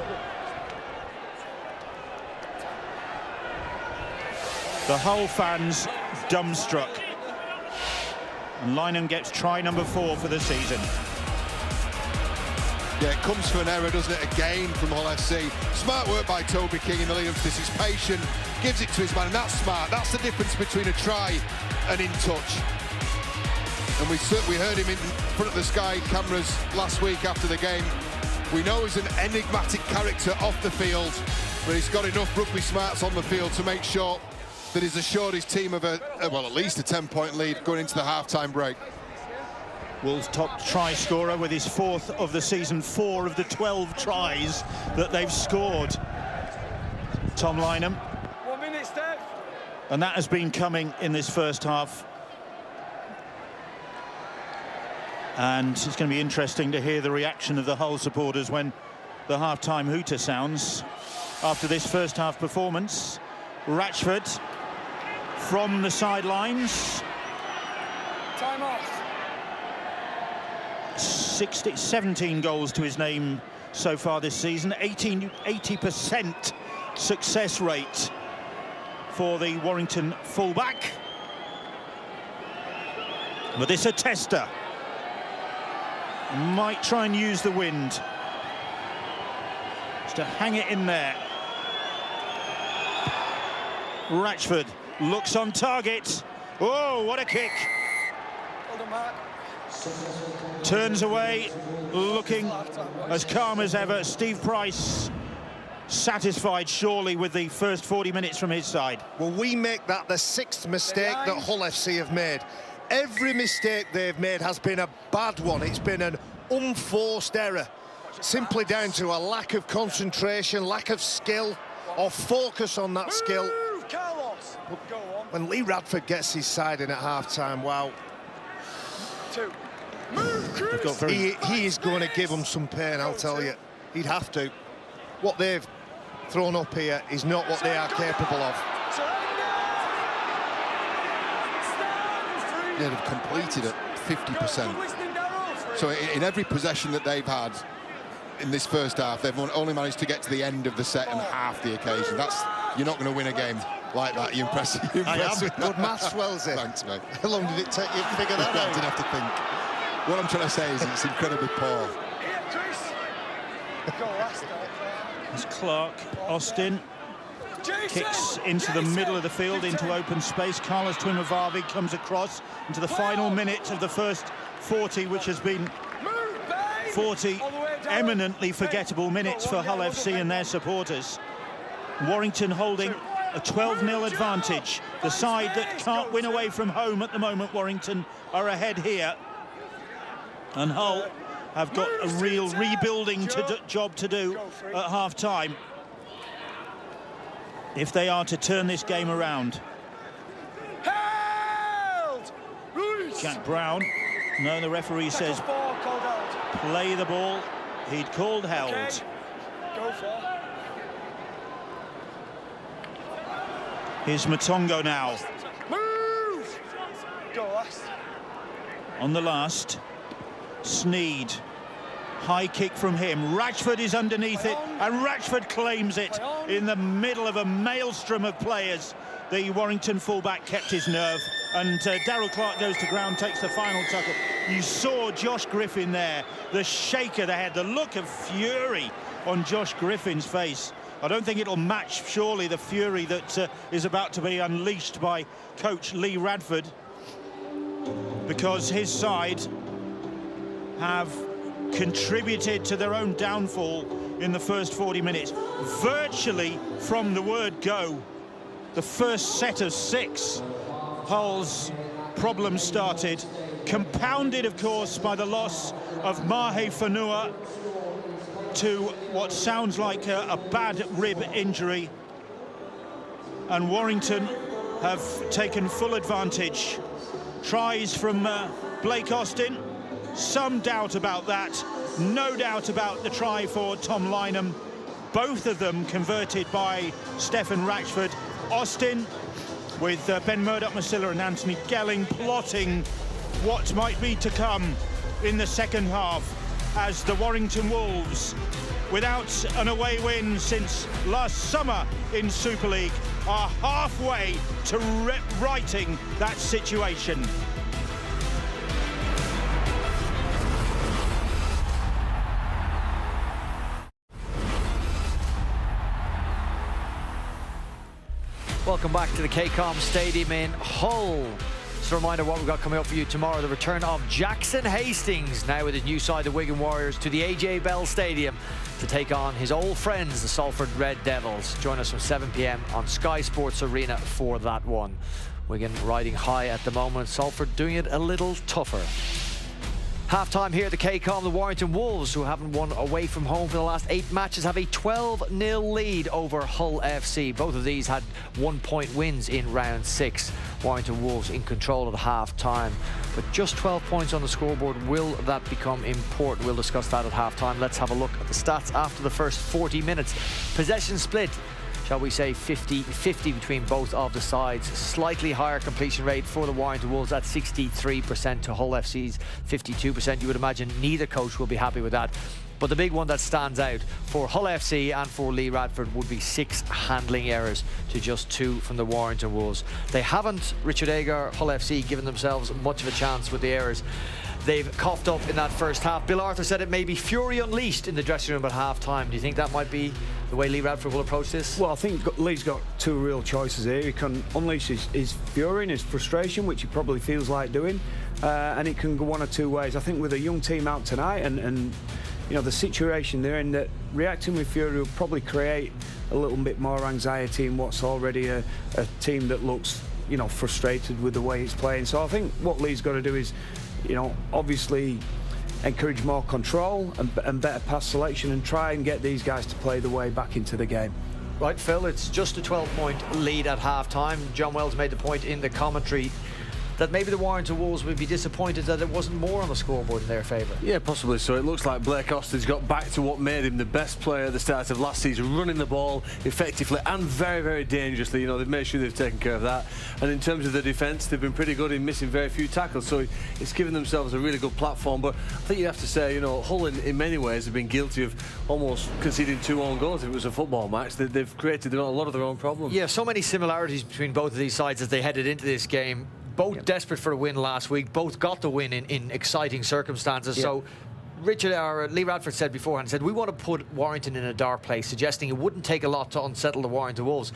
The Hull fans dumbstruck, and Lynham gets try number 4 for the season. Yeah, it comes for an error, doesn't it, again from Hull FC. Smart work by Toby King in the lead up to this. He's patient, gives it to his man, and that's smart. That's the difference between a try and in touch. And we heard him in front of the Sky cameras last week after the game. We know he's an enigmatic character off the field, but he's got enough rugby smarts on the field to make sure that he's assured his team of well, at least a 10-point lead going into the half-time break. Wolves' top try scorer with his 4th of the season, 4 of the 12 tries that they've scored. Tom Lynham. 1 minute, Steph. And that has been coming in this first half. And it's going to be interesting to hear the reaction of the Hull supporters when the half-time hooter sounds after this first half performance. Ratchford from the sidelines. Time off. 17 goals to his name so far this season. 80% success rate for the Warrington fullback. But this a tester. Might try and use the wind just to hang it in there. Ratchford looks on target. Oh, what a kick. Hold on, Mark. Turns away, looking as calm as ever. Steve Price satisfied surely with the first 40 minutes from his side. Well, we make that the 6th mistake that Hull FC have made. Every mistake they've made has been a bad one. It's been an unforced error, simply down to a lack of concentration, lack of skill or focus on that skill. Move, Carlos. Go on. When Lee Radford gets his side in at half-time, wow. 2. Move, Chris. He is going to give them some pain, I'll tell you. He'd have to. What they've thrown up here is not what they are capable of. They'd have completed at 50%. So in every possession that they've had in this first half, they've only managed to get to the end of the set and half the occasion. You're not going to win a game like that. You impress. I am. Good maths, Wellesley. Thanks, mate. How long did it take you to figure that out? I didn't have to think. What I'm trying to say is it's incredibly poor. Here, Chris. Go last night. As Clark, Austin kicks into the middle of the field, into open space. Carlos Twimavavi comes across into the final minute of the first 40, which has been 40 eminently forgettable minutes for Hull FC and their supporters. Warrington holding a 12-0 advantage. The side that can't win away from home at the moment, Warrington, are ahead here. And Hull have got a real rebuilding job to do at half-time if they are to turn this game around. Held! Jack Brown. No, the referee says play the ball. He'd called held. Okay. Go for. Here's Matongo now. Move! Go last. On the last. Sneed. High kick from him. Ratchford is underneath it, and Ratchford claims it in the middle of a maelstrom of players. The Warrington fullback kept his nerve, and Darryl Clark goes to ground, takes the final tackle. You saw Josh Griffin there, the shake of the head, the look of fury on Josh Griffin's face. I don't think it'll match, surely, the fury that is about to be unleashed by coach Lee Radford, because his side have contributed to their own downfall in the first 40 minutes. Virtually from the word go, the first set of 6, Hull's problems started, compounded, of course, by the loss of Mahe Fanua to what sounds like a bad rib injury. And Warrington have taken full advantage. Tries from Blake Austin. Some doubt about that. No doubt about the try for Tom Lynham. Both of them converted by Stefan Ratchford. Austin with Ben Murdoch-Masila and Anthony Gelling plotting what might be to come in the second half, as the Warrington Wolves, without an away win since last summer in Super League, are halfway to righting that situation. Welcome back to the KCOM Stadium in Hull. Just a reminder what we've got coming up for you tomorrow. The return of Jackson Hastings, now with his new side, the Wigan Warriors, to the AJ Bell Stadium to take on his old friends, the Salford Red Devils. Join us from 7 p.m. on Sky Sports Arena for that one. Wigan riding high at the moment, Salford doing it a little tougher. Half-time here at the KCOM, the Warrington Wolves, who haven't won away from home for the last 8 matches, have a 12-0 lead over Hull FC. Both of these had 1-point wins in round 6. Warrington Wolves in control at half-time. But just 12 points on the scoreboard, will that become important? We'll discuss that at half-time. Let's have a look at the stats after the first 40 minutes. Possession split, shall we say 50-50 between both of the sides. Slightly higher completion rate for the Warrington Wolves at 63% to Hull FC's 52%. You would imagine neither coach will be happy with that. But the big one that stands out for Hull FC and for Lee Radford would be 6 handling errors to just 2 from the Warrington Wolves. They haven't, Richard Agar, Hull FC, given themselves much of a chance with the errors they've coughed up in that first half. Bill Arthur said it may be fury unleashed in the dressing room at half-time. Do you think that might be the way Lee Radford will approach this? Well, I think Lee's got 2 real choices here. He can unleash his fury and his frustration, which he probably feels like doing, and it can go one of 2 ways. I think with a young team out tonight and you know, the situation they're in, that reacting with fury will probably create a little bit more anxiety in what's already a team that looks, you know, frustrated with the way it's playing. So I think what Lee's got to do is, you know, obviously encourage more control and better pass selection and try and get these guys to play the way back into the game. Right, Phil, it's just a 12-point lead at half-time. John Wells made the point in the commentary that maybe the Warrington Wolves would be disappointed that it wasn't more on the scoreboard in their favour. Yeah, possibly so. It looks like Blake Austin's got back to what made him the best player at the start of last season, running the ball effectively and very, very dangerously. You know, they've made sure they've taken care of that. And in terms of the defence, they've been pretty good in missing very few tackles, so it's given themselves a really good platform. But I think you have to say, you know, Hull in many ways have been guilty of almost conceding 2 own goals if it was a football match. They've created a lot of their own problems. Yeah, so many similarities between both of these sides as they headed into this game. Both desperate for a win last week, both got the win in exciting circumstances. So Lee Radford said beforehand, said, we want to put Warrington in a dark place, suggesting it wouldn't take a lot to unsettle the Warrington Wolves.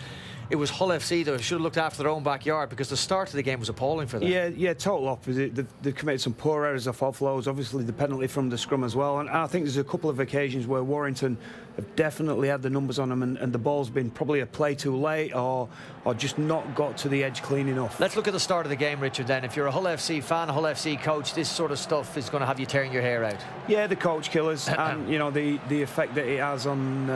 It was Hull FC that should have looked after their own backyard, because the start of the game was appalling for them. Yeah, total opposite. They've committed some poor errors off offloads, obviously the penalty from the scrum as well. And I think there's a couple of occasions where Warrington have definitely had the numbers on them, and the ball's been probably a play too late or just not got to the edge clean enough. Let's look at the start of the game, Richard, then. If you're a Hull FC fan, a Hull FC coach, this sort of stuff is going to have you tearing your hair out. Yeah, the coach killers and, you know, the effect that it has on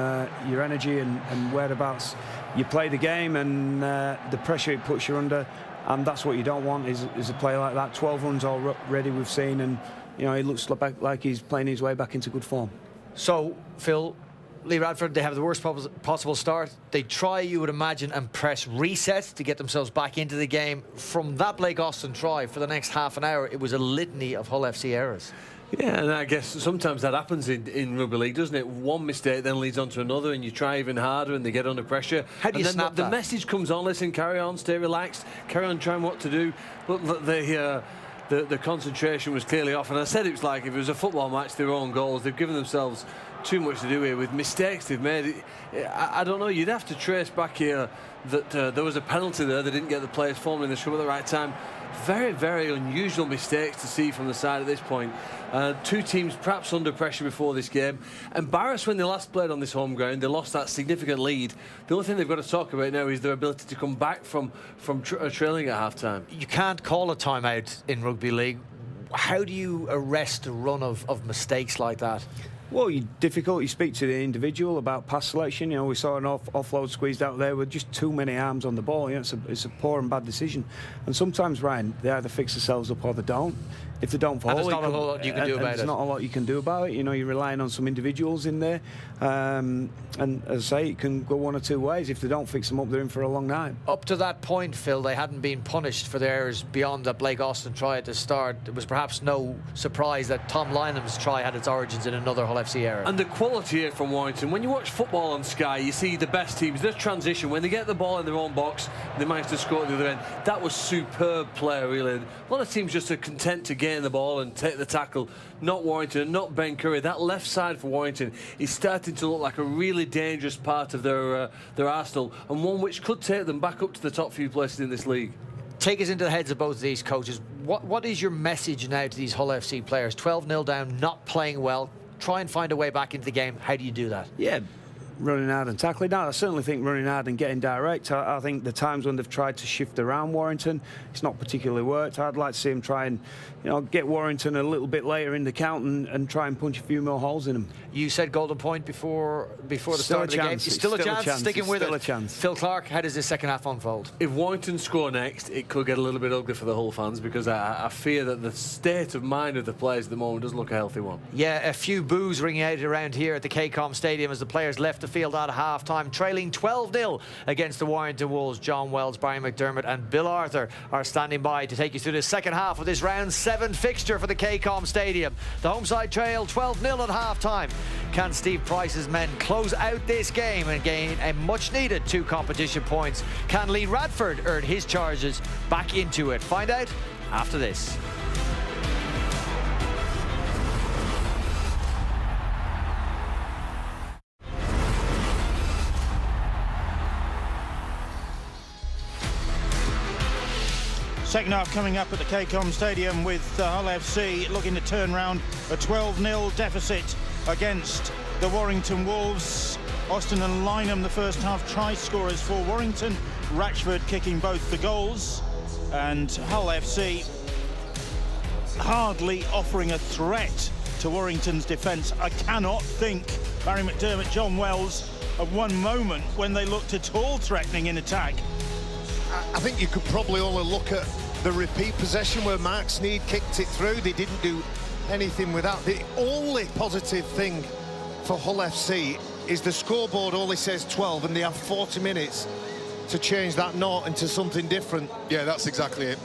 your energy and whereabouts you play the game, and the pressure it puts you under, and that's what you don't want is a play like that. 12 runs already we've seen, and you know, he looks like he's playing his way back into good form. So, Phil, Lee Radford, they have the worst possible start. They try, you would imagine, and press reset to get themselves back into the game. From that Blake Austin try, for the next half an hour, it was a litany of Hull FC errors. Yeah, and I guess sometimes that happens in rugby league, doesn't it? One mistake then leads on to another, and you try even harder, and they get under pressure. How do you snap that? The message comes on: listen, carry on, stay relaxed, carry on trying what to do. But the concentration was clearly off, and I said it was like if it was a football match, their own goals. They've given themselves too much to do here with mistakes they've made. I don't know. You'd have to trace back here that there was a penalty there. They didn't get the players formed in the scrum at the right time. Very, very unusual mistakes to see from the side at this point. 2 teams perhaps under pressure before this game. Embarrassed when they last played on this home ground. They lost that significant lead. The only thing they've got to talk about now is their ability to come back from trailing at half-time. You can't call a timeout in rugby league. How do you arrest a run of mistakes like that? Well, difficult. You speak to the individual about pass selection. You know, we saw an offload squeezed out there with just too many arms on the ball. You know, it's a poor and bad decision. And sometimes, Ryan, they either fix themselves up or they don't. If they don't fall, there's not a lot you can do about it. There's not a lot you can do about it. You know, you're relying on some individuals in there. And as I say, it can go one or 2 ways. If they don't fix them up, they're in for a long night. Up to that point, Phil, they hadn't been punished for their errors beyond that Blake Austin try at the start. It was perhaps no surprise that Tom Lynham's try had its origins in another Hull FC error. And the quality here from Warrington, when you watch football on Sky, you see the best teams, their transition, when they get the ball in their own box, they manage to score at the other end. That was superb play, really. A lot of teams just are content to gain the ball and take the tackle. Not Warrington, not Ben Curry. That left side for Warrington is starting to look like a really dangerous part of their arsenal, and one which could take them back up to the top few places in this league. Take us into the heads of both of these coaches. What is your message now to these Hull FC players? 12-0 down, not playing well. Try and find a way back into the game. How do you do that? Yeah, running hard and tackling. No, I certainly think running hard and getting direct. I think the times when they've tried to shift around Warrington, it's not particularly worked. I'd like to see him try and, you know, get Warrington a little bit later in the count and try and punch a few more holes in them. You said golden point before the start of the game. It's still a chance. Sticking with it. Still a chance. Phil Clark, how does this second half unfold? If Warrington score next, it could get a little bit ugly for the Hull fans, because I fear that the state of mind of the players at the moment doesn't look a healthy one. Yeah, a few boos ringing out around here at the KCOM Stadium as the players left the field at half-time, trailing 12-0 against the Warrington Wolves. John Wells, Barry McDermott and Bill Arthur are standing by to take you through the second half of this round 7 fixture for the KCOM Stadium. The home side trail 12-0 at half-time. Can Steve Price's men close out this game and gain a much-needed 2 competition points? Can Lee Radford earn his charges back into it? Find out after this. Second half coming up at the KCOM Stadium with Hull FC looking to turn round a 12-0 deficit against the Warrington Wolves. Austin and Lynham, the first half try scorers for Warrington. Ratchford kicking both the goals. And Hull FC hardly offering a threat to Warrington's defence. I cannot think, Barry McDermott, John Wells, of one moment when they looked at all threatening in attack. I think you could probably only look at the repeat possession where Mark Sneed kicked it through. They didn't do anything with that. The only positive thing for Hull FC is the scoreboard only says 12 and they have 40 minutes to change that note into something different. Yeah, that's exactly it.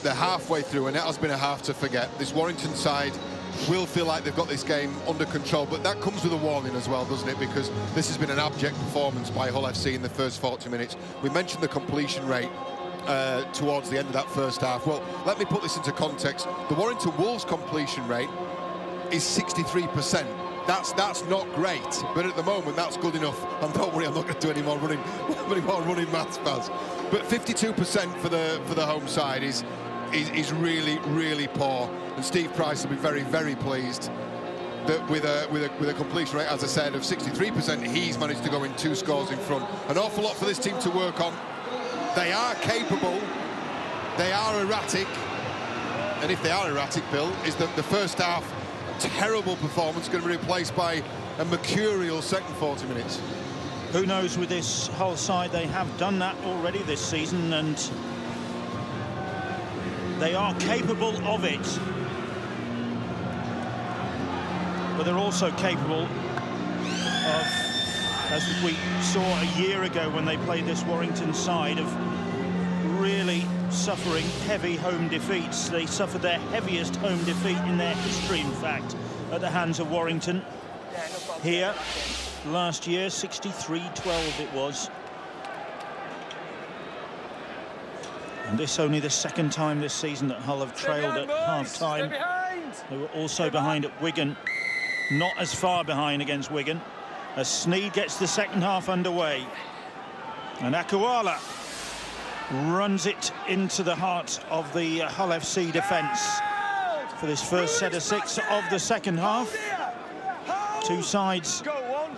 They're halfway through, and it has been a half to forget. This Warrington side will feel like they've got this game under control, but that comes with a warning as well, doesn't it? Because this has been an abject performance by Hull FC in the first 40 minutes. We mentioned the completion rate towards the end of that first half. Well, let me put this into context. The Warrington Wolves completion rate is 63%. That's not great, but at the moment that's good enough. And don't worry, I'm not going to do any more running maths, Baz. But 52% for the home side is really, really poor. And Steve Price will be very, very pleased that with a completion rate, as I said, of 63%, he's managed to go in 2 scores in front. An awful lot for this team to work on. They are capable, they are erratic, and if they are erratic, Bill, is that the first half terrible performance going to be replaced by a mercurial second 40 minutes. Who knows with this Hull side, they have done that already this season and they are capable of it. But they're also capable of, as we saw a year ago when they played this Warrington side, of really suffering heavy home defeats. They suffered their heaviest home defeat in their history, in fact, at the hands of Warrington. Here, last year, 63-12 it was. And this only the second time this season that Hull have trailed at half-time. They were also behind at Wigan. Not as far behind against Wigan, as Sneed gets the second half underway. And Akuala runs it into the heart of the Hull FC defence for this first set of 6 of the second half. Two sides,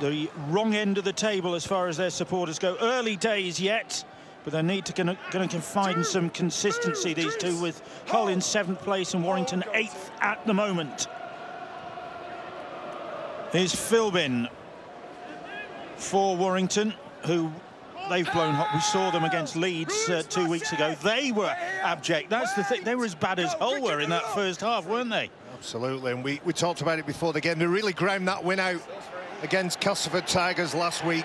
the wrong end of the table as far as their supporters go. Early days yet, but they need to going to find some consistency, these two, with Hull in 7th place and Warrington 8th at the moment. Here's Philbin for Warrington, who they've blown hot. We saw them against Leeds 2 weeks ago. They were abject. That's the thing. They were as bad as Hull were in that first half, weren't they? Absolutely, and we talked about it before the game. They really ground that win out against Castleford Tigers last week.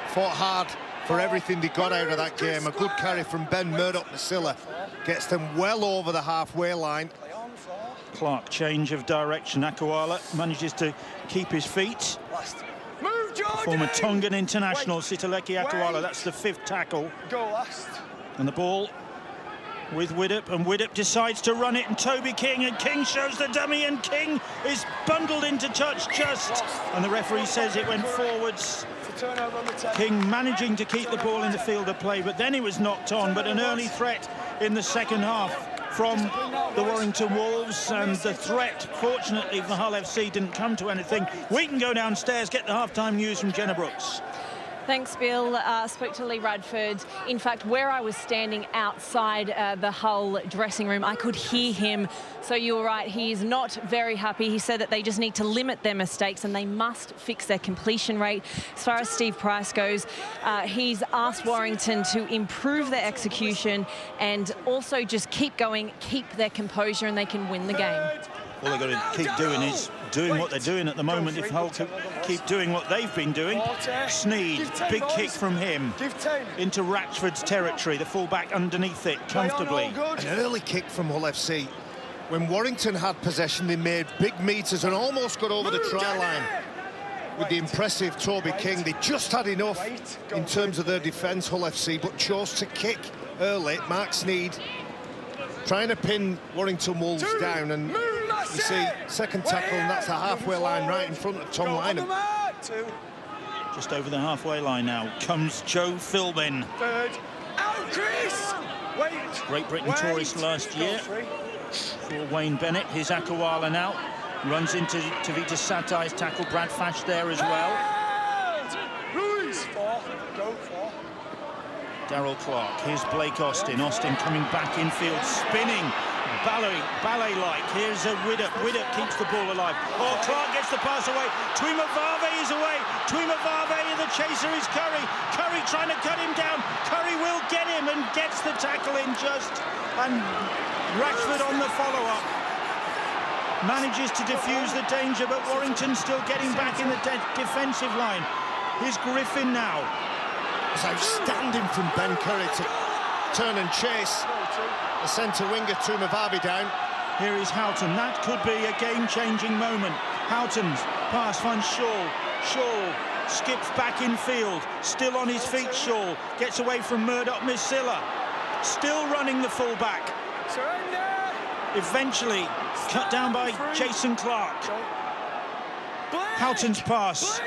Fought hard for everything they got out of that game. A good carry from Ben Murdoch-Masilla gets them well over the halfway line. Clark, change of direction. Akuala manages to keep his feet. Former Tongan international, Sitaleki Akuala. That's the 5th tackle. And the ball with Widdop, and Widdop decides to run it, and Toby King, and King shows the dummy, and King is bundled into touch just, and the referee says it went forwards. King managing to keep the ball in the field of play, but then he was knocked on. But an early threat in the second half from the Warrington Wolves, and the threat, fortunately, for Hull FC didn't come to anything. We can go downstairs, get the half-time news from Jenna Brooks. Thanks, Bill. Spoke to Lee Radford. In fact, where I was standing outside the Hull dressing room, I could hear him. So you were right, he is not very happy. He said that they just need to limit their mistakes and they must fix their completion rate. As far as Steve Price goes, he's asked Warrington to improve their execution and also just keep going, keep their composure, and they can win the game. All they've got to keep doing is doing what they're doing at the moment. If Hull could keep doing what they've been doing. Sneed, big kick from him into Ratchford's territory. The fullback underneath it comfortably. An early kick from Hull FC. When Warrington had possession, they made big meters and almost got over the try line. With the impressive Toby King, they just had enough in terms of their defence, Hull FC, but chose to kick early. Mark Sneed trying to pin Warrington Wolves down, and you see second tackle, and that's the halfway line right in front of Tom Lynham. Just over the halfway line now comes Joe Philbin. Great Britain tourist last year for Wayne Bennett. Here's Akawala now. Runs into Tavita Satai's tackle. Brad Fash there as well. Darryl Clark. Here's Blake Austin. Austin coming back infield, spinning. Ballet-like. Here's a Widdop. Widdop keeps the ball alive. Oh, Clark gets the pass away. Tuimavave is away. Tuimavave, the chaser is Curry. Curry trying to cut him down. Curry will get him and gets the tackle in just. And Ratchford on the follow-up. Manages to defuse the danger, but Warrington still getting back in the defensive line. Here's Griffin now. It's outstanding from Ben Curry to turn and chase the centre winger Tuimavave down. Here is Houghton. That could be a game-changing moment. Houghton's pass finds Shaw. Shaw skips back in field. Still on his feet, Shaw. Gets away from Murdoch Misilla. Still running the fullback. Eventually cut down by Jason Clark. Houghton's pass.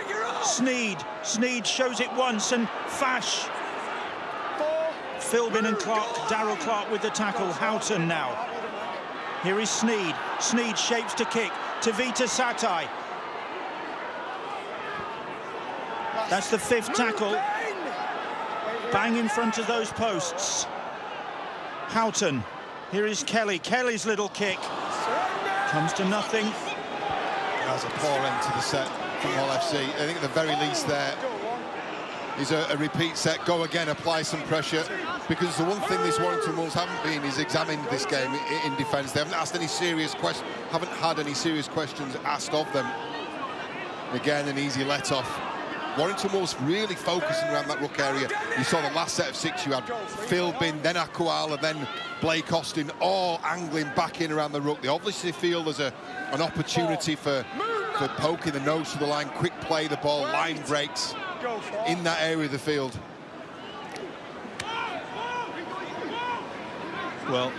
Sneed. Sneed shows it once, and Fash. Philbin and Clark, Darryl Clark with the tackle. Houghton now. Here is Sneed. Sneed shapes to kick. Tavita Satai. That's the fifth tackle. Bang in front of those posts. Houghton. Here is Kelly. Kelly's little kick. Comes to nothing. That's a poor end to the set from Hull FC. I think at the very least there is a repeat set. Go again, apply some pressure. Because the one thing these Warrington Wolves haven't been is examined this game in defence. They haven't asked any serious questions, haven't had any serious questions asked of them. Again, an easy let-off. Warrington Wolves really focusing around that ruck area. You saw the last set of six, you had Philbin, then Akawala, then Blake Austin, all angling back in around the ruck. They obviously feel there's an opportunity for poking the nose to the line, quick play the ball, line breaks in that area of the field. Well,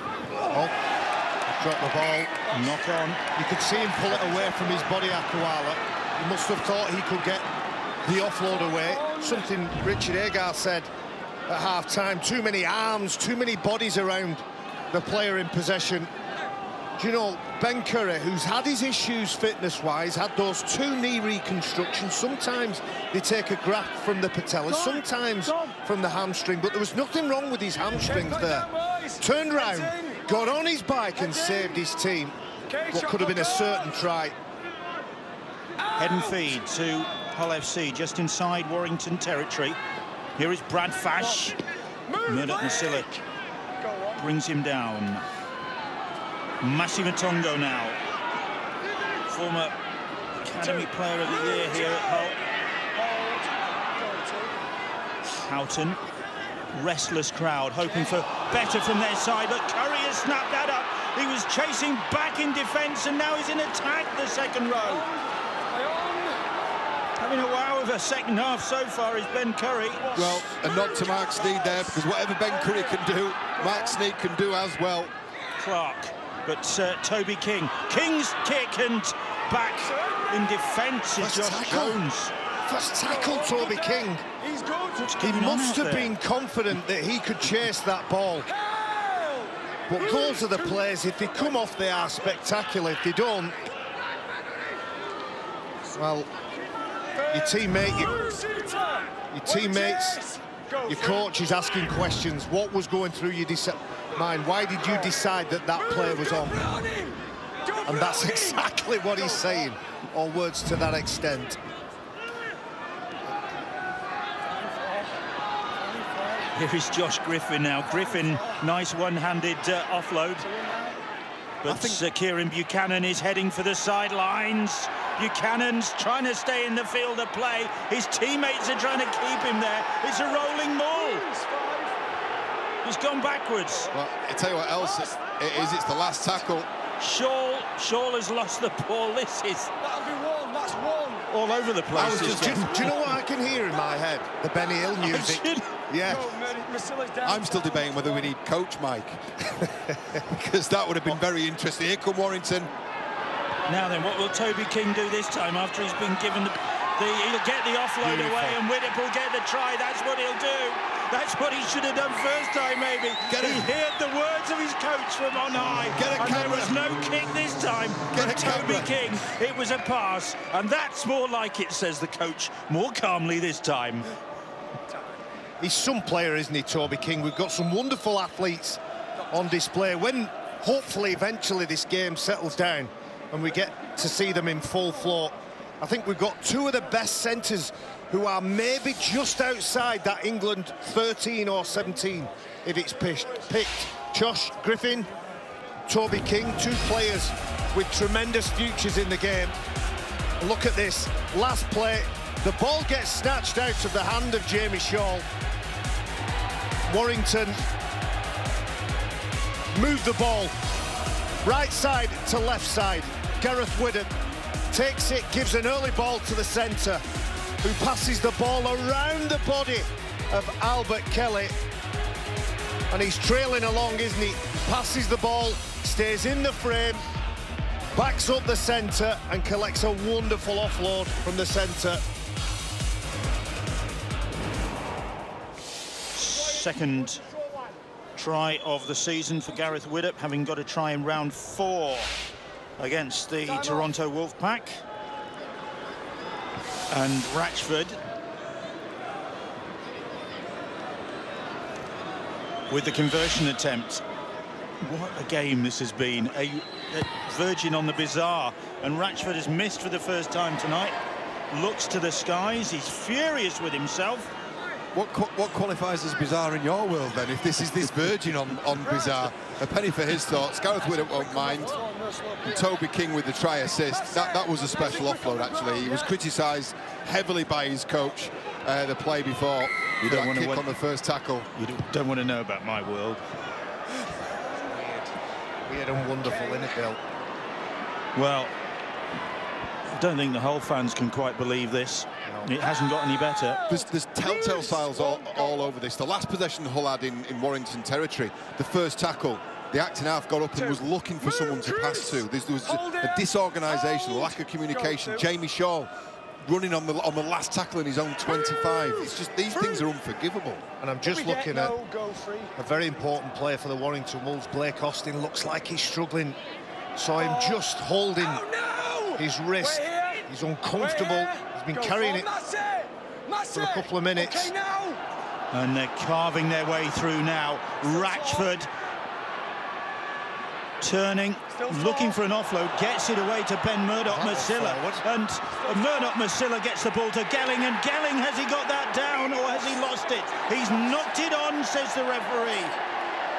Drop the ball. Knock on. You could see him pull it away from his body, Akawala. He must have thought he could get the offload away. Something Richard Agar said at half-time. Too many arms, too many bodies around the player in possession. Do you know, Ben Curry, who's had his issues fitness-wise, had those 2 knee reconstructions. Sometimes they take a graft from the patella, sometimes from the hamstring, but there was nothing wrong with his hamstrings there. Turned round, got on his bike and saved his team what could have been a certain try. Head and feed to Hull FC, just inside Warrington territory. Here is Brad Fash. Murdoch Misilic brings him down. Massimo Tongo now. Former Academy Player of the Year here at Hull. Houghton. Restless crowd, hoping for better from their side, but Curry has snapped that up. He was chasing back in defence, and now he's in attack, the second row. Having a wow of a second half so far is Ben Curry. Well, a nod to Mark Sneed there, because whatever Ben Curry can do, Mark Sneed can do as well. Clark, but Toby King. King's kick, and back in defence is Josh Jones. First tackle, Toby King. He must have been confident that he could chase that ball. But those are the players, if they come off, they are spectacular. If they don't, well, your teammate, your teammates, your coach is asking questions. What was going through your mind? Why did you decide that that play was on? And that's exactly what he's saying, or words to that extent. Here is Josh Griffin now. Griffin, nice one-handed offload. But Kieran Buchanan is heading for the sidelines. Buchanan's trying to stay in the field of play. His teammates are trying to keep him there. It's a rolling ball. He's gone backwards. Well, I tell you what else it is. It's the last tackle. Shaw has lost the ball. This is... That'll be one, that's one. All over the place. Do you know what I can hear in my head? The Benny Hill music. Yeah. I'm still debating whether we need Coach Mike. Because that would have been very interesting. Here come Warrington. Now then, what will Toby King do this time after he's been given he'll get the offload away and Widdop will get the try. That's what he'll do. That's what he should have done first time, maybe. He heard the words of his coach from on high. There was no kick this time from Toby King. It was a pass, and that's more like it, says the coach, more calmly this time. He's some player, isn't he, Toby King? We've got some wonderful athletes on display. When, hopefully, eventually this game settles down and we get to see them in full flow, I think we've got two of the best centres who are maybe just outside that England 13 or 17 if it's picked. Josh Griffin, Toby King, two players with tremendous futures in the game. Look at this, last play, the ball gets snatched out of the hand of Jamie Shaw. Warrington moved the ball right side to left side. Gareth Widdop takes it, gives an early ball to the centre, who passes the ball around the body of Albert Kelly. And he's trailing along, isn't he? Passes the ball, stays in the frame, backs up the centre and collects a wonderful offload from the centre. Second try of the season for Gareth Widdop, having got a try in round 4 against the Toronto Wolfpack. And Ratchford with the conversion attempt. What a game this has been. A virgin on the bizarre. And Ratchford has missed for the first time tonight. Looks to the skies. He's furious with himself. What qualifies as bizarre in your world, then, if this is this virgin on bizarre? A penny for his thoughts. Gareth Widdop won't mind. And Toby King with the try assist. That was a special offload, actually. He was criticised heavily by his coach the play before. You don't want to kick on the first tackle. You don't want to know about my world. Weird and wonderful, isn't it, Bill? Well, I don't think the Hull fans can quite believe this. It hasn't got any better. There's telltale signs all over this. The last possession Hull had in Warrington territory, the first tackle, the acting half got up and was looking for someone to pass to. There was a disorganisation, a lack of communication. Jamie Shaw running on the last tackle in his own 25. It's just, these things are unforgivable. And I'm just looking at a very important player for the Warrington Wolves. Blake Austin looks like he's struggling. Saw him just holding his wrist. He's uncomfortable. He's been carrying it for a couple of minutes. And they're carving their way through now. Ratchford turning, looking for an offload, gets it away to Ben Murdoch-Masila, and Murdoch-Masila gets the ball to Gelling, and Gelling, has he got that down or has he lost it? He's knocked it on, says the referee.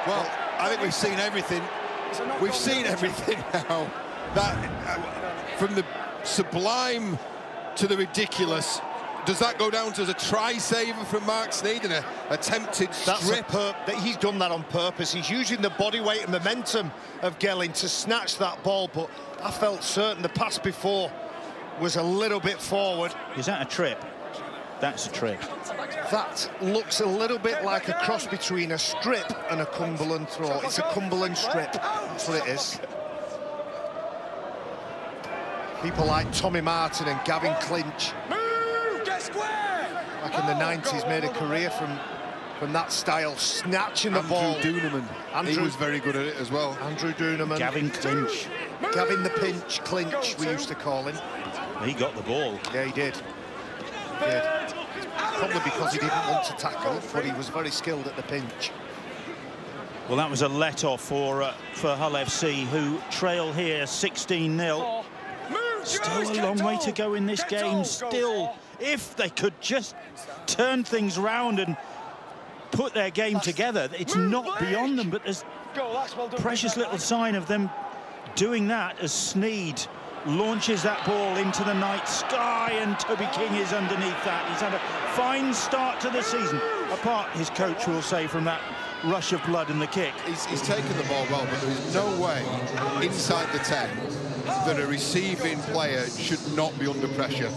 Well, I think we've seen everything. We've seen everything now. That from the sublime to the ridiculous. Does that go down to as a try saver from Mark Sneyd and an attempted strip? He's done that on purpose. He's using the body weight and momentum of Gelling to snatch that ball, but I felt certain the pass before was a little bit forward. Is that a trip? That's a trip. That looks a little bit like a cross between a strip and a Cumberland throw. It's a Cumberland strip. That's what it is. People like Tommy Martin and Gavin Clinch, back in the 90s, made a career from from that style, snatching the Andrew ball. Doonerman, he was very good at it as well. Andrew Doonerman. Gavin Clinch. Gavin the Pinch, Clinch, we used to call him. He got the ball. Yeah, he did. He did. Probably because he didn't want to tackle, but he was very skilled at the pinch. Well, that was a let-off for Hull FC, who trail here 16-0. Still a long way to go in this game. Still, if they could just turn things round and put their game together, it's not beyond them, but there's precious little sign of them doing that as Sneed launches that ball into the night sky, and Toby King is underneath that. He's had a fine start to the season, apart, his coach will say, from that rush of blood and the kick. He's taken the ball well, but there is no way inside the 10 that a receiving player should not be under pressure.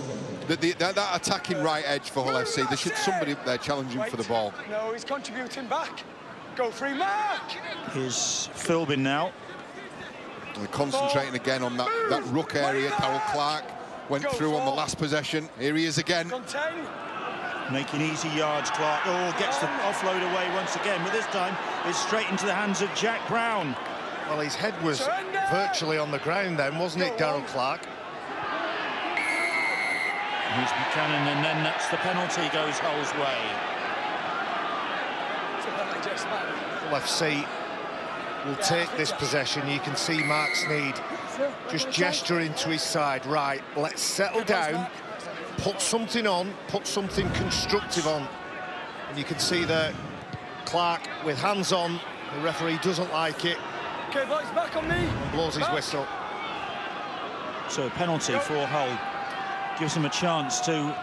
That attacking right edge for Hull FC, there should somebody up there challenging for the ball. No, he's contributing back. Go free mark. Here's Philbin now. And concentrating again on that ruck area. Darryl Clark went through on the last possession. Here he is again. Making easy yards, Clark. Oh, gets the offload away once again, but this time it's straight into the hands of Jack Brown. Well, his head was virtually on the ground then, wasn't it, Darryl Clark? Here's Buchanan, and then that's the penalty goes Hull's way. Hull FC will take this possession. You can see Mark Sneed just gesturing to his side. Right, let's settle down, put something on, put something constructive on. And you can see that Clark with hands on. The referee doesn't like it. Okay, boys, back on me. And blows his whistle. So a penalty for Hull gives him a chance to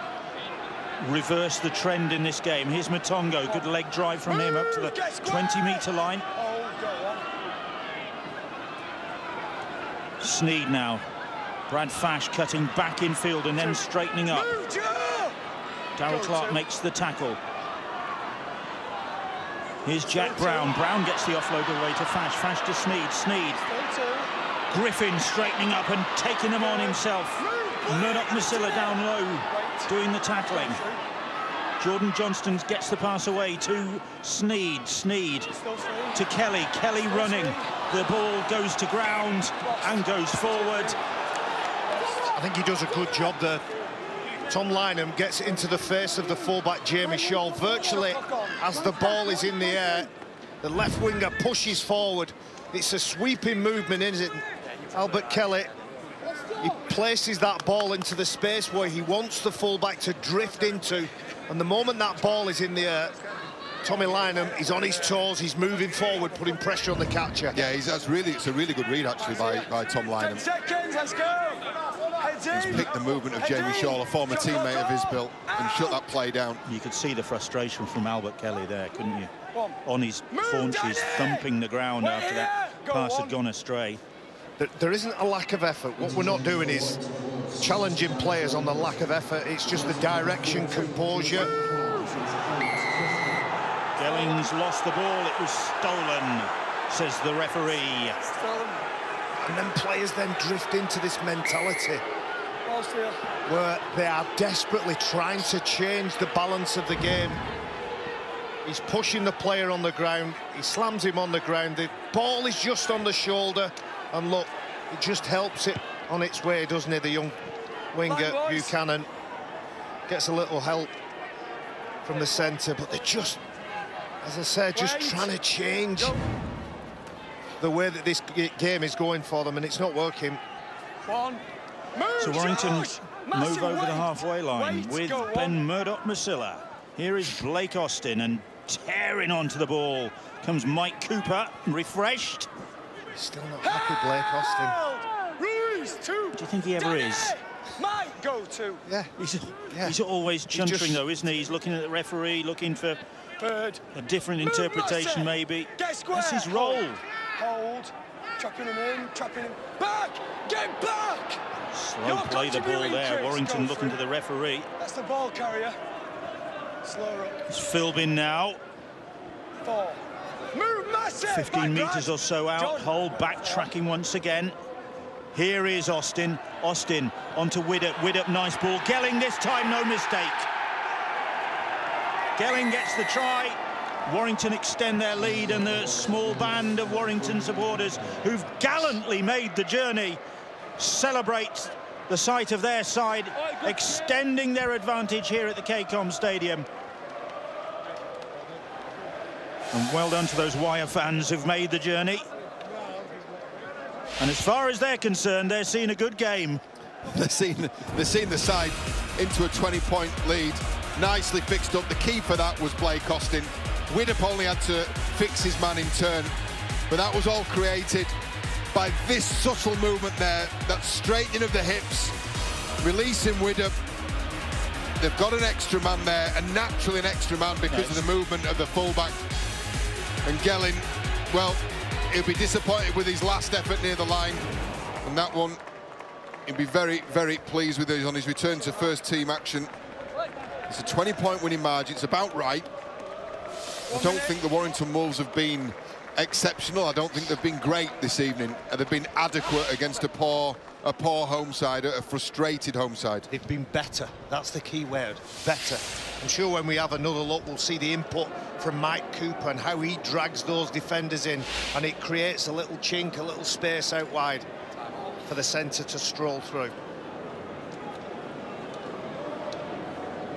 reverse the trend in this game. Here's Matongo, good leg drive from him up to the 20-metre line. Sneed now. Brad Fash cutting back in field and then straightening up. Darryl Clark makes the tackle. Here's Jack Brown. Brown gets the offload away to Fash. Fash to Sneed. Sneed. Griffin straightening up and taking them on himself. Murdoch Masilla down low, doing the tackling. Jordan Johnston gets the pass away to Sneed. Sneed to Kelly. Kelly running. The ball goes to ground and goes forward. I think he does a good job there. Tom Lynham gets into the face of the fullback Jamie Shaw virtually as the ball is in the air. The left winger pushes forward. It's a sweeping movement, isn't it? Albert Kelly, he places that ball into the space where he wants the fullback to drift into, and the moment that ball is in the air, Tommy Lynham is on his toes, he's moving forward, putting pressure on the catcher. Yeah, it's a really good read actually by Tom Lynham. 10 seconds, let's go. He's picked the movement of Jamie Shaw, a former teammate of his, Bill, and shut that play down. You could see the frustration from Albert Kelly there, couldn't you? On his haunches, thumping the ground after that pass had gone astray. There isn't a lack of effort. What we're not doing is challenging players on the lack of effort. It's just the direction, composure. Gellings lost the ball. It was stolen, says the referee. And then players then drift into this mentality where they are desperately trying to change the balance of the game. He's pushing the player on the ground. He slams him on the ground. The ball is just on the shoulder. And look, it just helps it on its way, doesn't it? The young winger, Buchanan, gets a little help from the centre, but they're just, as I said, just trying to change the way that this game is going for them, and it's not working. So Warrington move over the halfway line with Ben Murdoch Masilla. Here is Blake Austin, and tearing onto the ball comes Mike Cooper, refreshed. Still not happy, Blake Austin. Do you think he ever is? My go-to. Yeah. He's always chuntering, though, isn't he? He's looking at the referee, looking for a different interpretation, maybe. That's his role. Hold. Trapping him in, trapping him. Back! Get back! Slow play the ball there. Warrington looking to the referee. That's the ball carrier. Slow up. It's Philbin now. 4. Move massive! 15 metres or so out. Hull backtracking once again. Here is Austin. Austin onto Widdop. Widdop, nice ball. Gelling this time, no mistake. Gelling gets the try. Warrington extend their lead, and the small band of Warrington supporters who've gallantly made the journey celebrate the sight of their side extending their advantage here at the KCOM Stadium. And well done to those Wire fans who've made the journey. And as far as they're concerned, they're seeing a good game. They're seeing the side into a 20-point lead. Nicely fixed up. The key for that was Blake Austin. Widdop only had to fix his man in turn, but that was all created by this subtle movement there, that straightening of the hips, releasing Widdop. They've got an extra man there, and naturally an extra man because of the movement of the fullback. And Gelling, well, he'll be disappointed with his last effort near the line, and that one he'll be very, very pleased with it on his return to first team action. It's a 20-point winning margin. It's about right. I don't think the Warrington Wolves have been exceptional. I don't think they've been great this evening. They've been adequate against a poor home side, a frustrated home side. They've been better. That's the key word, better. I'm sure when we have another look, we'll see the input from Mike Cooper and how he drags those defenders in, and it creates a little chink, a little space out wide for the centre to stroll through.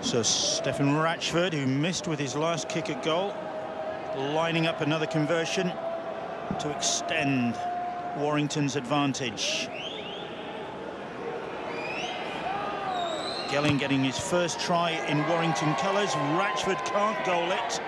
So Stephen Ratchford, who missed with his last kick at goal, lining up another conversion to extend Warrington's advantage. Gelling getting his first try in Warrington colours. Ratchford can't goal it.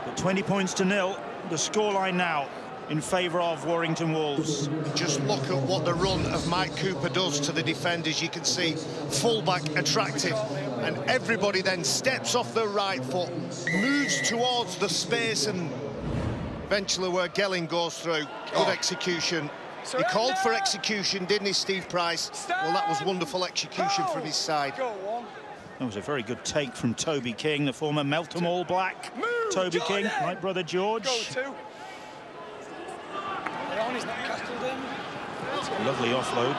But 20 points to 0. The scoreline now in favour of Warrington Wolves. Just look at what the run of Mike Cooper does to the defenders. You can see fullback attractive, and everybody then steps off the right foot, moves towards the space, and eventually where Gelling goes through. Good execution. He called for execution, didn't he, Steve Price? Well, that was wonderful execution from his side. That was a very good take from Toby King, the former Meltham All Black. Toby King, my brother George. Lovely offload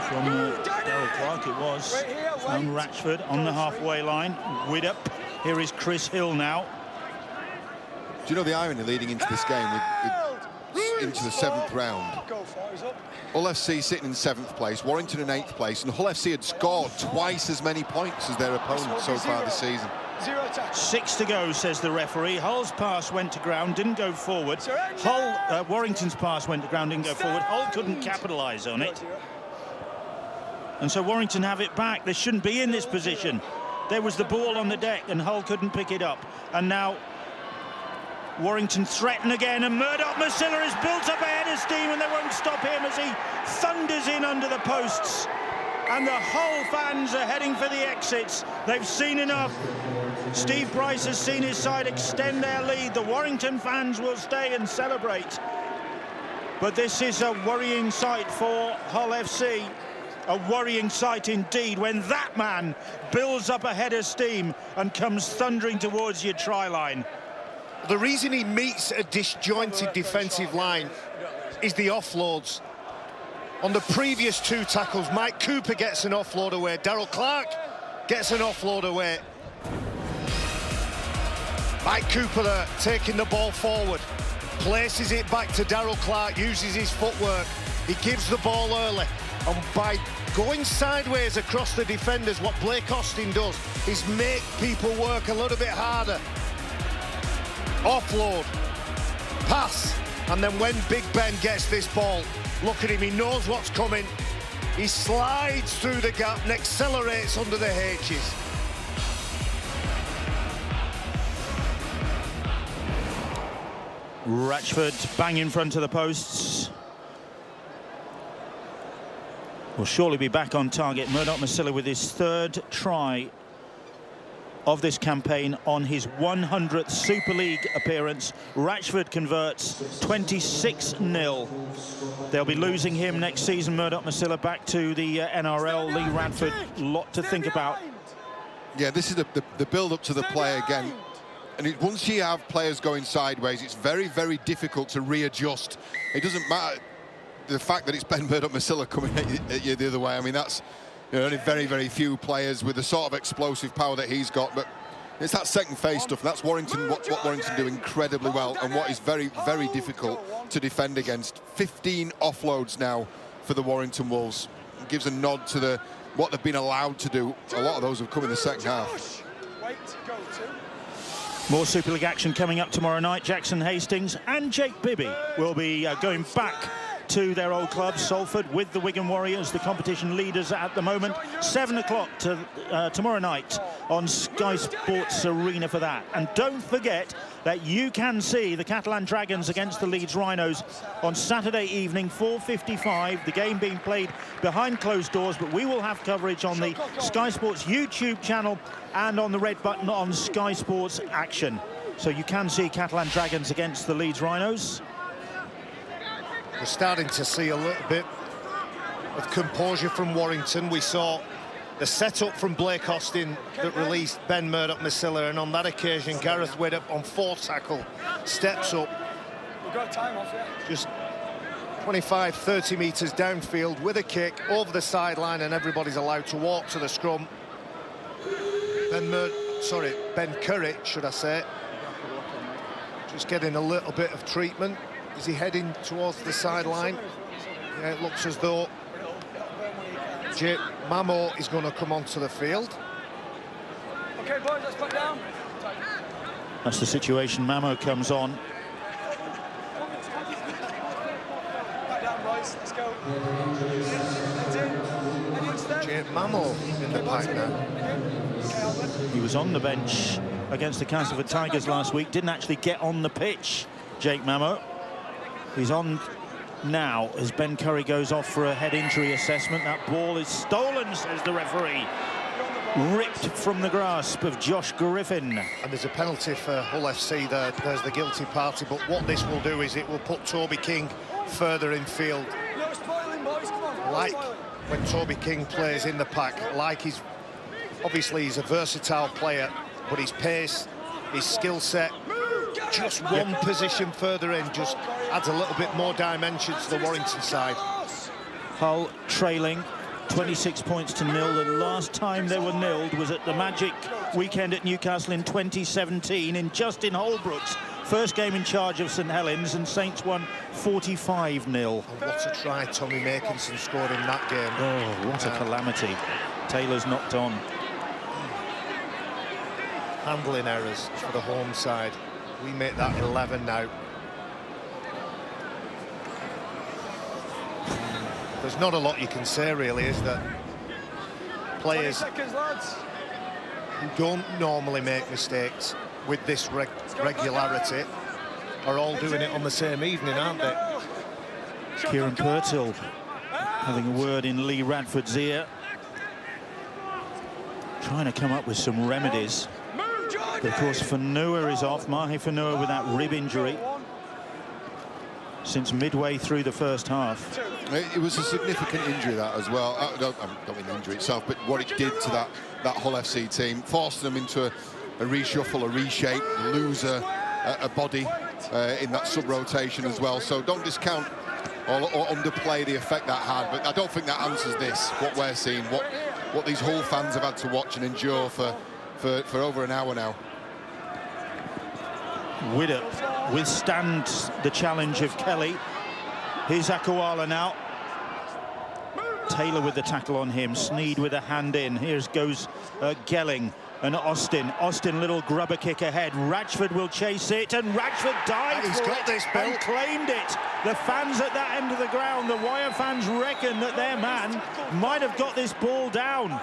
from Darryl Clark, it was. Found Ratchford on the halfway line. Widdop. Here is Chris Hill now. Do you know the irony leading into this game into the 7th round? Hull FC sitting in 7th place, Warrington in 8th place, and Hull FC had scored twice as many points as their opponents so far this season. 6 to go, says the referee. Hull's pass went to ground, didn't go forward. Warrington's pass went to ground, didn't go forward. Hull couldn't capitalise on it. And so Warrington have it back. They shouldn't be in this position. There was the ball on the deck and Hull couldn't pick it up. And now Warrington threaten again, and Murdoch Masilla has built up a head of steam, and they won't stop him as he thunders in under the posts. And the Hull fans are heading for the exits. They've seen enough. Steve Price has seen his side extend their lead. The Warrington fans will stay and celebrate. But this is a worrying sight for Hull FC. A worrying sight indeed when that man builds up a head of steam and comes thundering towards your try line. The reason he meets a disjointed defensive line is the offloads. On the previous 2 tackles, Mike Cooper gets an offload away. Darryl Clark gets an offload away. Mike Cooper there, taking the ball forward, places it back to Darryl Clark, uses his footwork. He gives the ball early, and by going sideways across the defenders, what Blake Austin does is make people work a little bit harder. Offload, pass, and then when Big Ben gets this ball, look at him, he knows what's coming. He slides through the gap and accelerates under the H's. Ratchford bang in front of the posts. Will surely be back on target. Murdoch Masilla with his 3rd try of this campaign on his 100th Super League appearance. Ratchford converts 26-0. They'll be losing him next season. Murdoch Masilla back to the NRL. Lee Radford, lot to think about. Yeah, this is the build-up to the play again. And once you have players going sideways, it's very, very difficult to readjust. It doesn't matter the fact that it's Ben Murdoch Masilla coming at you the other way. I mean, that's only very, very few players with the sort of explosive power that he's got. But It's that second phase stuff. That's Warrington, what Warrington do incredibly well, and what is very, very difficult to defend against. 15 offloads now for the Warrington Wolves. It gives a nod to what they've been allowed to do. A lot of those have come in the second half. More Super League action coming up tomorrow night. Jackson Hastings and Jake Bibby will be going back to their old club, Salford, with the Wigan Warriors, the competition leaders at the moment. 7 o'clock tomorrow night on Sky Sports Arena for that. And don't forget that you can see the Catalan Dragons against the Leeds Rhinos on Saturday evening, 4:55. The game being played behind closed doors, but we will have coverage on the Sky Sports YouTube channel and on the red button on Sky Sports Action. So you can see Catalan Dragons against the Leeds Rhinos. We're starting to see a little bit of composure from Warrington. We saw the setup from Blake Austin that released Ben Murdoch-Masilla, and on that occasion Gareth Widdop on 4 tackle steps up just 25-30 metres downfield with a kick over the sideline, and everybody's allowed to walk to the scrum. Ben Curry, should I say, just getting a little bit of treatment. Is he heading towards the sideline? Yeah, it looks as though Jake Mamo is going to come onto the field. Okay, boys, let's put down. That's the situation. Mamo comes on. Back down, boys. Let's go. Jake Mamo in the pack now. He was on the bench against the Castleford Tigers last week. Didn't actually get on the pitch, Jake Mamo. He's on now as Ben Curry goes off for a head injury assessment. That ball is stolen, says the referee. Ripped from the grasp of Josh Griffin. And there's a penalty for Hull FC there. There's the guilty party, but what this will do is it will put Toby King further in field. No spoiling, boys. Come on. Like when Toby King plays in the pack, like he's a versatile player, but his pace, his skill set, just one position further in just adds a little bit more dimension to the Warrington side. Hull trailing 26 points to 0. The last time they were nilled was at the Magic weekend at Newcastle in 2017 in Justin Holbrook's first game in charge of St Helens, and Saints won 45-0. And what a try Tommy Makinson scored in that game. Oh, what a calamity. Taylor's knocked on. Handling errors for the home side. We make that 11 now. There's not a lot you can say, really, is there? Players 20 seconds, lads. who don't normally make mistakes with this regularity are all doing it on the same evening, aren't they? Kieran Purtill having a word in Lee Radford's ear, trying to come up with some remedies. But of course, Fanua is off. Mahe Fanua with that rib injury since midway through the first half. It was a significant injury, that, as well. I don't mean the injury itself, but what it did to that Hull FC team, forced them into a reshuffle, a reshape, lose a body in that sub-rotation as well. So don't discount or underplay the effect that had, but I don't think that answers this, what we're seeing, what these Hull fans have had to watch and endure for over an hour now. Widdop withstands the challenge of Kelly. Here's Akwala now. Taylor with the tackle on him. Sneed with a hand in. Here's goes Gelling and Austin. Austin, little grubber kick ahead. Ratchford will chase it, and Ratchford dived He's for got it this, Bill. and claimed it. The fans at that end of the ground, the Wire fans, reckon that their man might have got this ball down.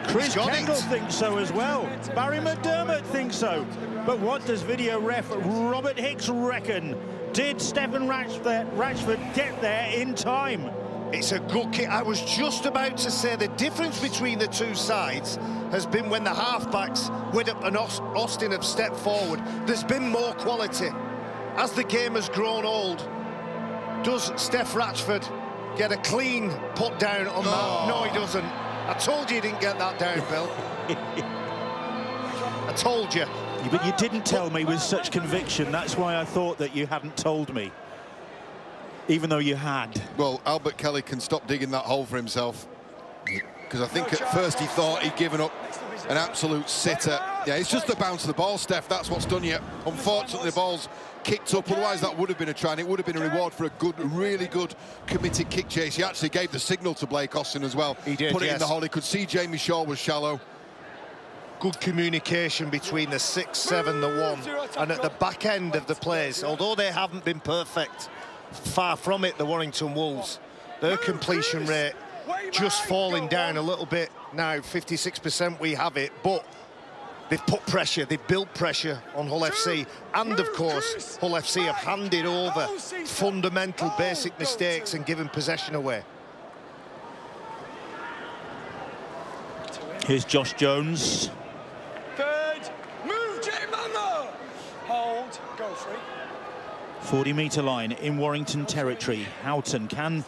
Chris Kendall thinks so as well. Barry McDermott thinks so. But what does video ref Robert Hicks reckon? Did Stephen Ratchford get there in time? It's a good kick. I was just about to say the difference between the two sides has been when the halfbacks, Widdop and Austin, have stepped forward. There's been more quality. As the game has grown old, does Steph Ratchford get a clean put down on that? No, he doesn't. I told you he didn't get that down, Bill. I told you. But you didn't tell me with such conviction. That's why I thought that you hadn't told me, even though you had. Well, Albert Kelly can stop digging that hole for himself, because I think at first he thought he'd given up an absolute sitter. Yeah, it's just the bounce of the ball, Steph. That's what's done you. Unfortunately, the ball's kicked up. Otherwise, that would have been a try, and it would have been a reward for a good, really good committed kick chase. He actually gave the signal to Blake Austin as well. He did, Put it yes. in the hole. He could see Jamie Shaw was shallow. Good communication between the 6-7, the 1, and at the back end of the plays, although they haven't been perfect, far from it, the Warrington Wolves. Their completion rate just falling down a little bit now, 56% we have it, but they've put pressure, they've built pressure on Hull FC, and of course, Hull FC have handed over fundamental basic mistakes and given possession away. Here's Josh Jones. Third, move, J-Mama! Hold, go free. 40-metre line in Warrington territory. Houghton, can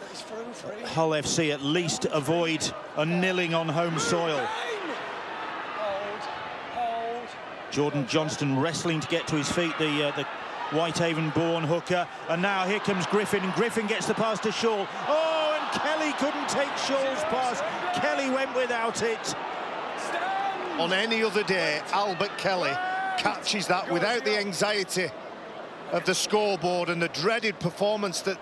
Hull FC at least avoid a nilling on home soil? Hold. Jordan Johnston wrestling to get to his feet, the Whitehaven-born hooker. And now here comes Griffin, and Griffin gets the pass to Shaw. Oh, and Kelly couldn't take Shaw's pass. Kelly went without it. On any other day, Albert Kelly catches that without the anxiety of the scoreboard and the dreaded performance that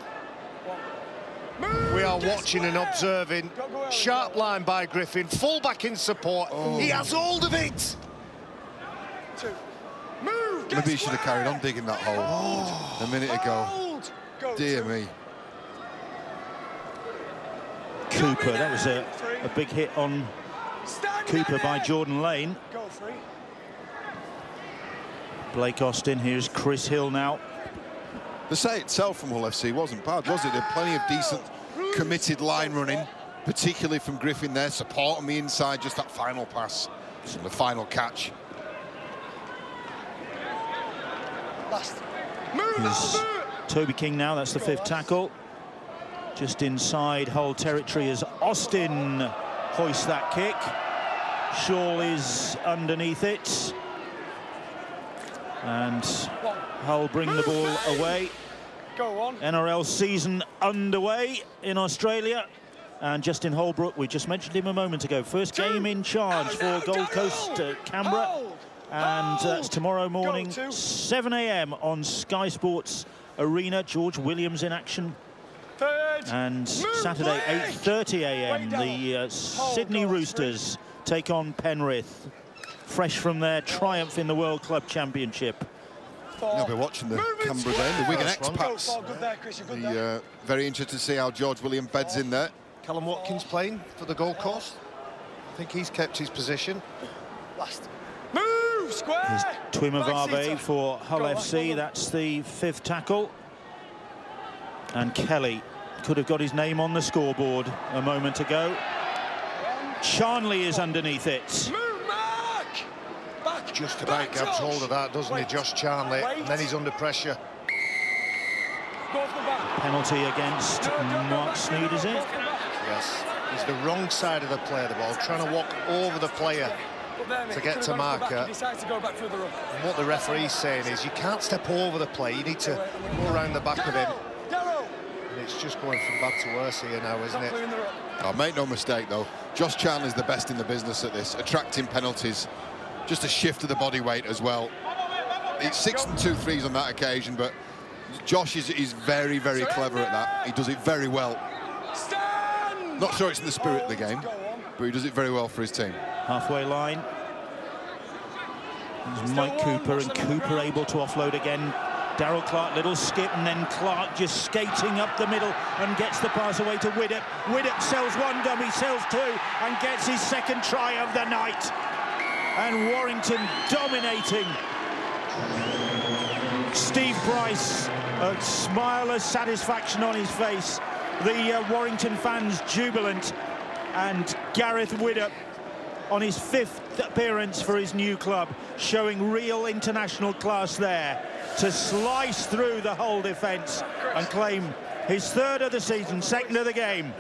we are watching and observing. Sharp line by Griffin, full back in support. He has hold of it. Maybe he should have carried on digging that hole a minute ago. Dear me. Cooper, that was a big hit on Cooper by Jordan Lane. Blake Austin, here's Chris Hill now. The set itself from Hull FC wasn't bad, was it? There were plenty of decent committed line running, particularly from Griffin there, support on the inside, just that final pass, and the final catch. Here's Toby King now, that's the 5th tackle. Just inside Hull territory as Austin hoists that kick. Shaw is underneath it. And Hull bring the ball away. NRL season underway in Australia. And Justin Holbrook, we just mentioned him a moment ago. First game in charge for Gold Coast Canberra. And that's tomorrow morning, 7 AM on Sky Sports Arena. George Williams in action. And Saturday, 8:30 AM, the Sydney Roosters take on Penrith, fresh from their triumph in the World Club Championship. I'll be watching the Canberra game, the Wigan expats. Very interested to see how George Williams beds in there. Callum Watkins playing for the Gold Coast. I think he's kept his position. Move, square! Here's Tuimavave for Hull FC, that's the 5th tackle. And Kelly could have got his name on the scoreboard a moment ago. Charnley is underneath it. Just about grabs hold of that, doesn't he, Josh Charnley? And then he's under pressure. Penalty against Mark Sneed, is it? Yes, he's the wrong side of the play, the ball, trying to walk over the player to get to marker. And what the referee's saying is you can't step over the play, you need to go around the back of him. And it's just going from bad to worse here now, isn't it? Oh, make no mistake, though. Josh Charnley's the best in the business at this, attracting penalties. Just a shift of the body weight as well. It's 6 and 2 threes on that occasion, but Josh is very, very clever at that. He does it very well. Not sure it's in the spirit of the game, but he does it very well for his team. Halfway line. There's Mike Cooper, and Cooper able to offload again. Darryl Clark, little skip, and then Clark just skating up the middle and gets the pass away to Widdop. Widdop sells one dummy, sells 2, and gets his 2nd try of the night. And Warrington dominating. Steve Price, a smile of satisfaction on his face. The Warrington fans jubilant. And Gareth Widdop on his 5th appearance for his new club, showing real international class there to slice through the Hull defence and claim his 3rd of the season, 2nd of the game.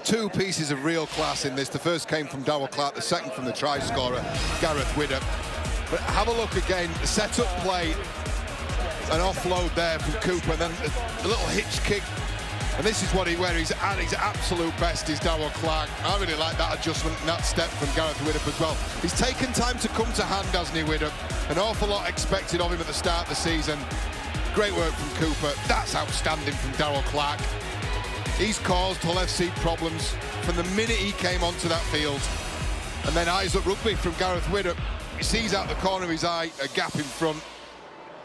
2 pieces of real class in this. The first came from Darryl Clark, the 2nd from the try scorer, Gareth Widdop. But have a look again, the set-up play, an offload there from Cooper, and then a little hitch kick And this is where he's at his absolute best, is Darrell Clarke. I really like that adjustment and that step from Gareth Widdop as well. He's taken time to come to hand, hasn't he, Widdop? An awful lot expected of him at the start of the season. Great work from Cooper. That's outstanding from Darrell Clarke. He's caused Hull FC problems from the minute he came onto that field. And then eyes up rugby from Gareth Widdop. He sees out the corner of his eye a gap in front,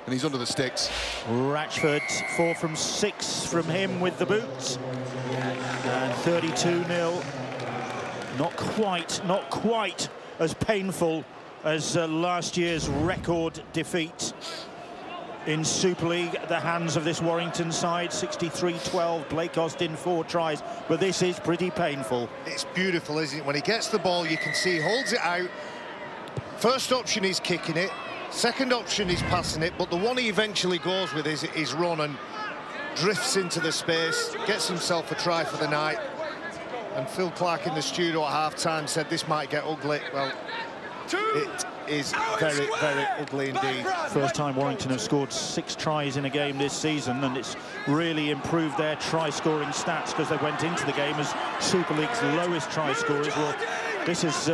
and he's under the sticks. Ratchford, 4 from 6 from him with the boots. And 32-0. Not quite as painful as last year's record defeat in Super League at the hands of this Warrington side. 63-12, Blake Austin 4 tries, but this is pretty painful. It's beautiful, isn't it? When he gets the ball, you can see he holds it out. First option is kicking it, second option is passing it, but the one he eventually goes with is his run and drifts into the space, gets himself a try for the night. And Phil Clark in the studio at half-time said this might get ugly. Well, it is very, very ugly indeed. First time Warrington have scored 6 tries in a game this season, and it's really improved their try-scoring stats because they went into the game as Super League's lowest try scorers. Well, this has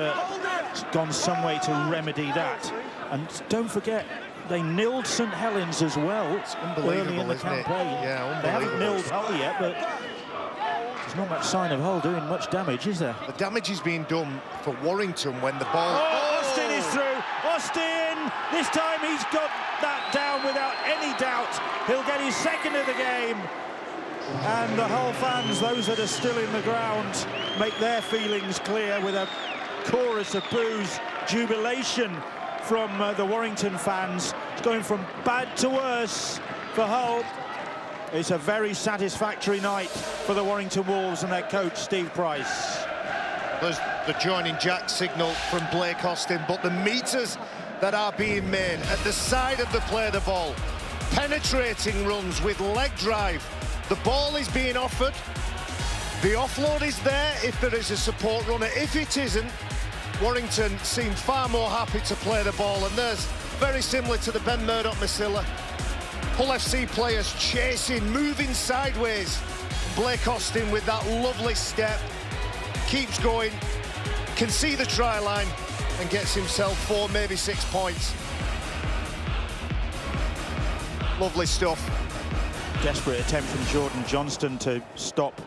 gone some way to remedy that. And don't forget, they nilled St Helens as well early in the campaign. Yeah, they haven't nilled Hull yet, but there's not much sign of Hull doing much damage, is there? The damage is being done for Warrington when the ball... Oh, Austin is through! Austin! This time he's got that down without any doubt. He'll get his second of the game. And the Hull fans, those that are still in the ground, make their feelings clear with a chorus of boos, jubilation from the Warrington fans. It's going from bad to worse for Hull. It's a very satisfactory night for the Warrington Wolves and their coach, Steve Price. There's the joining jack signal from Blake Austin, but the meters that are being made at the side of the play of the ball, penetrating runs with leg drive. The ball is being offered. The offload is there if there is a support runner. If it isn't, Warrington seem far more happy to play the ball, and there's very similar to the Ben Murdoch-Masilla. Hull FC players chasing, moving sideways. Blake Austin with that lovely step, keeps going, can see the try line and gets himself 4, maybe 6 points. Lovely stuff. Desperate attempt from Jordan Johnston to stop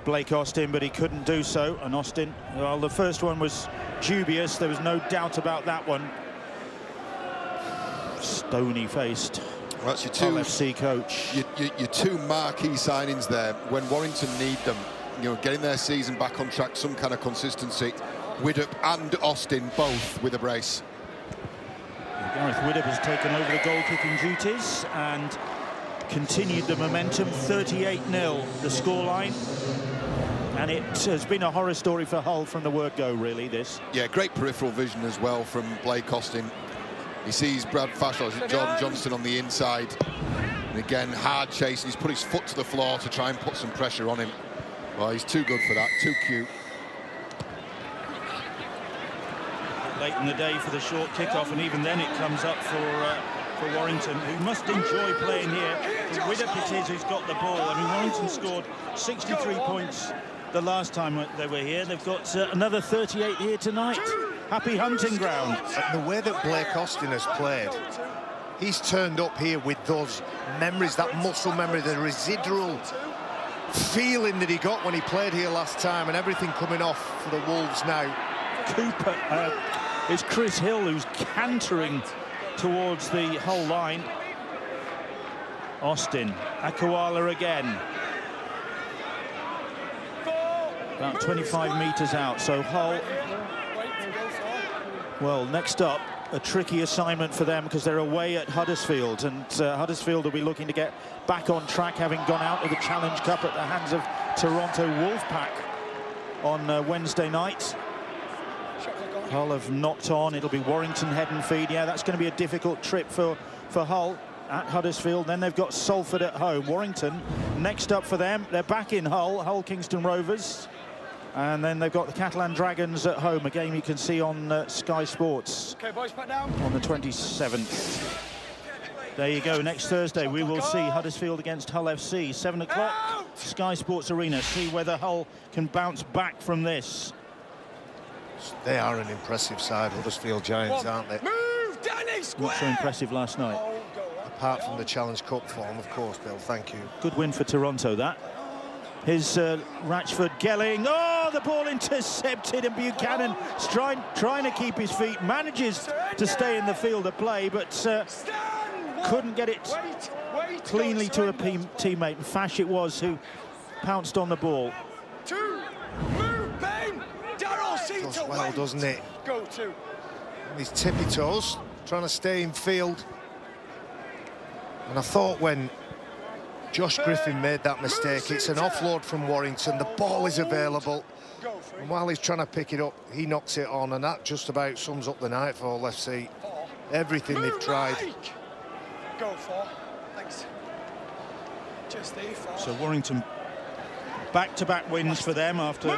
Blake Austin, but he couldn't do so. And Austin, well, the first one was dubious, there was no doubt about that one. Stony-faced. Well, that's your Hull FC coach. Your 2 marquee signings there when Warrington need them. You know, getting their season back on track, some kind of consistency. Widdop and Austin both with a brace. Gareth Widdop has taken over the goal-kicking duties and continued the momentum. 38-0 the scoreline. And it has been a horror story for Hull from the word go, really, this. Yeah, great peripheral vision as well from Blake Austin. He sees Brad Fashel, Jordan Johnston on the inside. And again, hard chasing. He's put his foot to the floor to try and put some pressure on him. Well, he's too good for that, too cute. Late in the day for the short kickoff, and even then it comes up for Warrington, who must enjoy playing here. Widdop it is who's got the ball. I mean, Warrington scored 63 points the last time they were here. They've got another 38 here tonight. Happy hunting ground. And the way that Blake Austin has played, he's turned up here with those memories, that muscle memory, the residual feeling that he got when he played here last time, and everything coming off for the Wolves now. Cooper, it's Chris Hill who's cantering towards the Hull line. Austin, Akawala again. About 25 metres out, so Hull, well, next up, a tricky assignment for them because they're away at Huddersfield, and Huddersfield will be looking to get back on track, having gone out of the Challenge Cup at the hands of Toronto Wolfpack on Wednesday night. Hull have knocked on. It'll be Warrington head and feed. Yeah, that's going to be a difficult trip for Hull at Huddersfield. Then they've got Salford at home. Warrington next up for them. They're back in Hull Kingston Rovers. And then they've got the Catalan Dragons at home, a game you can see on Sky Sports on the 27th. There you go. Next Thursday, we will see Huddersfield against Hull FC, 7 o'clock. Sky Sports Arena. See whether Hull can bounce back from this. They are an impressive side, Huddersfield Giants, aren't they? Move, Danny, square. Not so impressive last night. Apart from the Challenge Cup form, of course, Bill, thank you. Good win for Toronto, that. Here's Ratchford, Gelling. Oh, the ball intercepted, and Buchanan trying to keep his feet. Manages to stay in the field of play, but couldn't get it cleanly to a teammate. And Fash it was who pounced on the ball. Move, Ben. Does well, doesn't it? Go to. And his tippy toes, trying to stay in field. And I thought when Josh Griffin made that mistake, it's an offload from Warrington, the ball is available, and while he's trying to pick it up, he knocks it on, and that just about sums up the night for Hull FC. Everything they've tried. Go for. Thanks. Just A4. So Warrington back-to-back wins for them after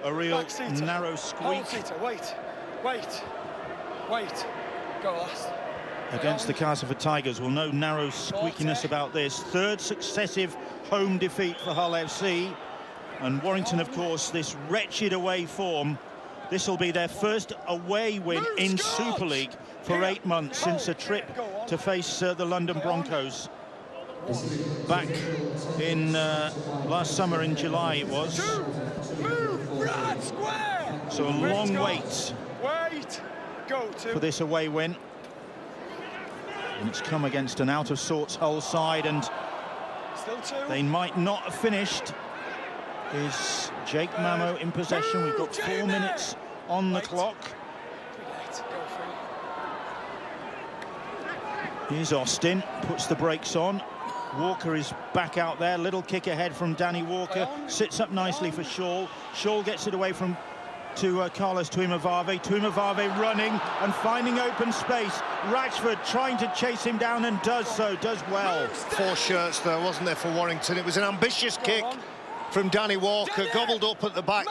a real narrow squeak Wait. Go last. against the Castleford Tigers. Well, no narrow squeakiness about this. Third successive home defeat for Hull FC. And Warrington, of course, this wretched away form. This will be their first away win in Super League for 8 months since a trip to face the London Broncos. Back in last summer in July it was. So a long wait for this away win. And it's come against an out-of-sorts Hull side, and they might not have finished. Is Jake Mamo in possession? We've got 4 minutes on the clock. Here's Austin, puts the brakes on. Walker is back out there. Little kick ahead from Danny Walker. Sits up nicely for Shaw. Shaw gets it away to Carlos Tuimavave. Tuimavave running and finding open space. Ratchford trying to chase him down and does so, does well. 4 shirts there, wasn't there, for Warrington? It was an ambitious kick from Danny Walker, gobbled up at the back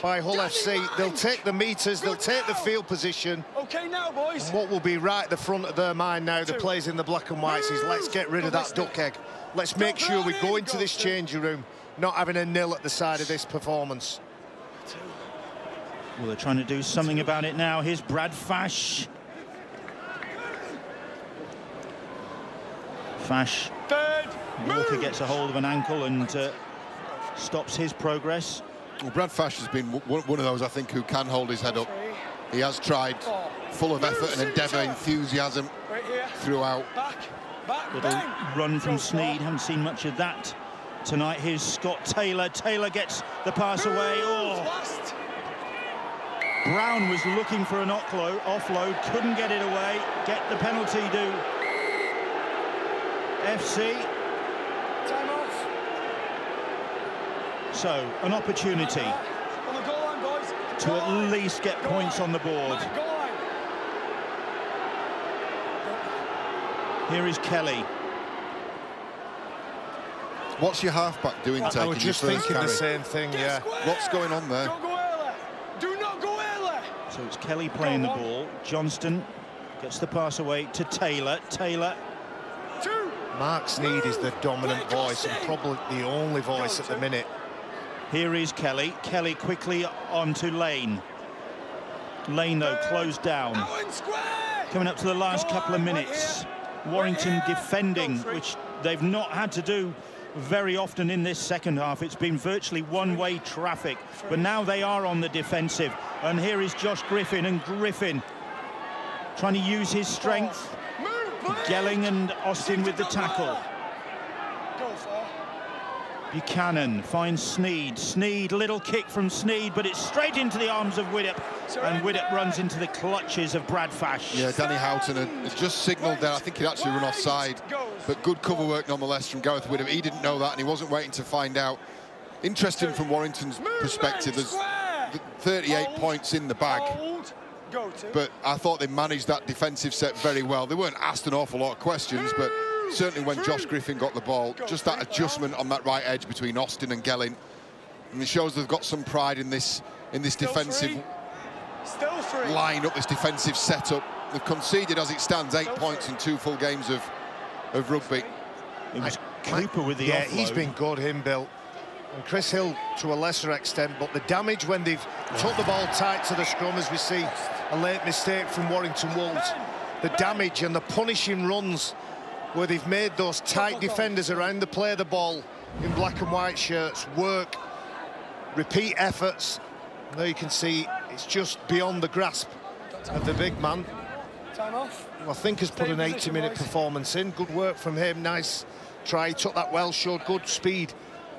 by Hull FC. They'll take the meters, they'll take the field position. Okay now, boys. And what will be right at the front of their mind now, the players in the black and whites, is let's get rid of that duck egg. Let's make sure we go into this changing room not having a nil at the side of this performance. Well, they're trying to do something about it now. Here's Brad Fash. Fash. Walker gets a hold of an ankle and stops his progress. Well, Brad Fash has been one of those, I think, who can hold his head up. He has tried, full of effort and endeavour, enthusiasm throughout. Little run from Sneed, haven't seen much of that tonight. Here's Scott Taylor. Taylor gets the pass away. Oh. Brown was looking for an offload, couldn't get it away. Get the penalty, do FC. Time off. So, an opportunity On the goal line, boys. to at least get points on the board. Goal line. Here is Kelly. What's your halfback doing taking I was just thinking the same thing, yeah. What's going on there? Don't go early. Do not go early. So it's Kelly playing the ball. Johnston gets the pass away to Taylor. Taylor. Mark Sneed is the dominant voice and probably the only voice at the minute. Here is Kelly. Kelly quickly on to Lane. Lane, though, closed down. Coming up to the last couple of minutes. Warrington defending, which they've not had to do very often in this second half. It's been virtually one-way traffic, but now they are on the defensive. And here is Josh Griffin, and Griffin trying to use his strength. Gelling and Austin with the tackle. Buchanan finds Sneed. Sneed, little kick from Sneed, but it's straight into the arms of Widdop, and Widdop runs into the clutches of Brad Fash. Yeah, Danny Houghton had just signalled there. I think he'd actually run offside, but good cover work nonetheless from Gareth Widdop. He didn't know that, and he wasn't waiting to find out. Interesting from Warrington's perspective, there's 38 points in the bag, but I thought they managed that defensive set very well. They weren't asked an awful lot of questions, but certainly when Josh Griffin got the ball, just that adjustment on that right edge between Austin and Gelling, and it shows they've got some pride in this defensive line-up, this defensive setup. They've conceded, as it stands, 8 points in 2 full games of rugby. Cooper with the yeah, offload. he's been good, him, Bill. And Chris Hill to a lesser extent, but the damage when they've took the ball tight to the scrum, as we see a late mistake from Warrington Wolves, the damage and the punishing runs where they've made those tight defenders around the play of the ball in black and white shirts work, repeat efforts. There you can see it's just beyond the grasp of the big man. Time off. Who I think has put an 80-minute performance in. Good work from him, nice try, he took that well, showed good speed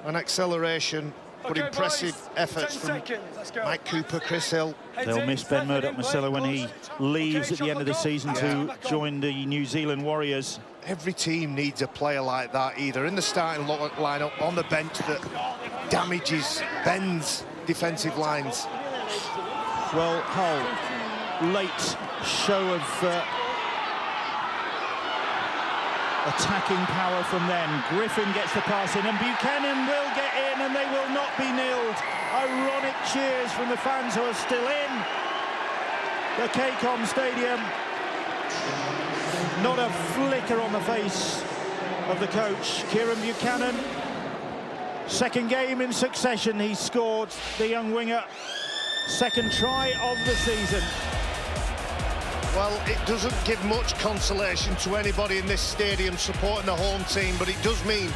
and acceleration, but Okay, impressive boys, efforts 10 from seconds. Let's go. Mike Cooper, Chris Hill. They'll miss Ben Murdoch-Masila when he leaves at the end of the season to join the New Zealand Warriors. Every team needs a player like that, either in the starting lineup, on the bench, that damages, bends defensive lines. Well, Hull, late show of attacking power from them. Griffin gets the pass in, and Buchanan will get in, and they will not be nilled. Ironic cheers from the fans who are still in the KCOM Stadium. Not a flicker on the face of the coach, Kieran Buchanan. Second game in succession he's scored, the young winger. Second try of the season. Well, it doesn't give much consolation to anybody in this stadium supporting the home team, but it does mean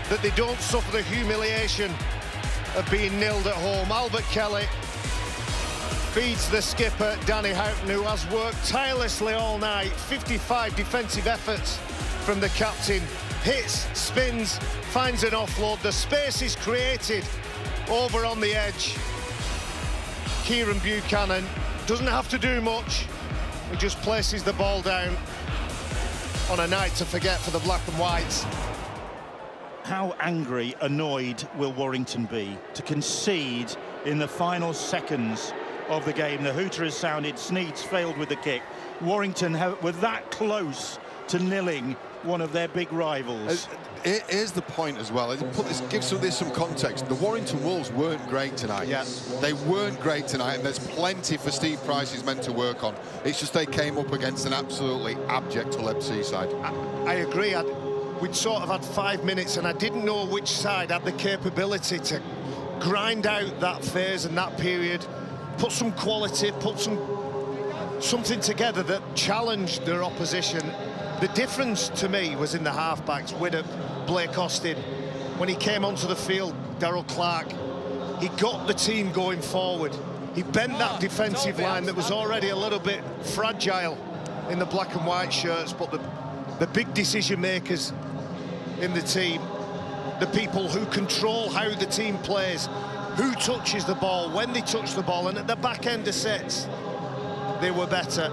that they don't suffer the humiliation of being nilled at home. Albert Kelly feeds the skipper, Danny Houghton, who has worked tirelessly all night. 55 defensive efforts from the captain. Hits, spins, finds an offload. The space is created over on the edge. Kieran Buchanan doesn't have to do much. He just places the ball down on a night to forget for the black and whites. How angry, annoyed will Warrington be to concede in the final seconds of the game? The hooter has sounded, Sneeds failed with the kick. Warrington were that close to nilling one of their big rivals. Here's the point as well. Give this some context. The Warrington Wolves weren't great tonight. Yeah. They weren't great tonight, and there's plenty for Steve Price's men to work on. It's just they came up against an absolutely abject Hull FC side. I agree. We'd sort of had 5 minutes, and I didn't know which side had the capability to grind out that phase and that period, put some quality, put something together that challenged their opposition. The difference to me was in the halfbacks. Widdock, Blake Austin, when he came onto the field, Darryl Clark, he got the team going forward. He bent that defensive line that was already a little bit fragile in the black and white shirts, but the big decision makers in the team, the people who control how the team plays, who touches the ball, when they touch the ball, and at the back end of sets, they were better.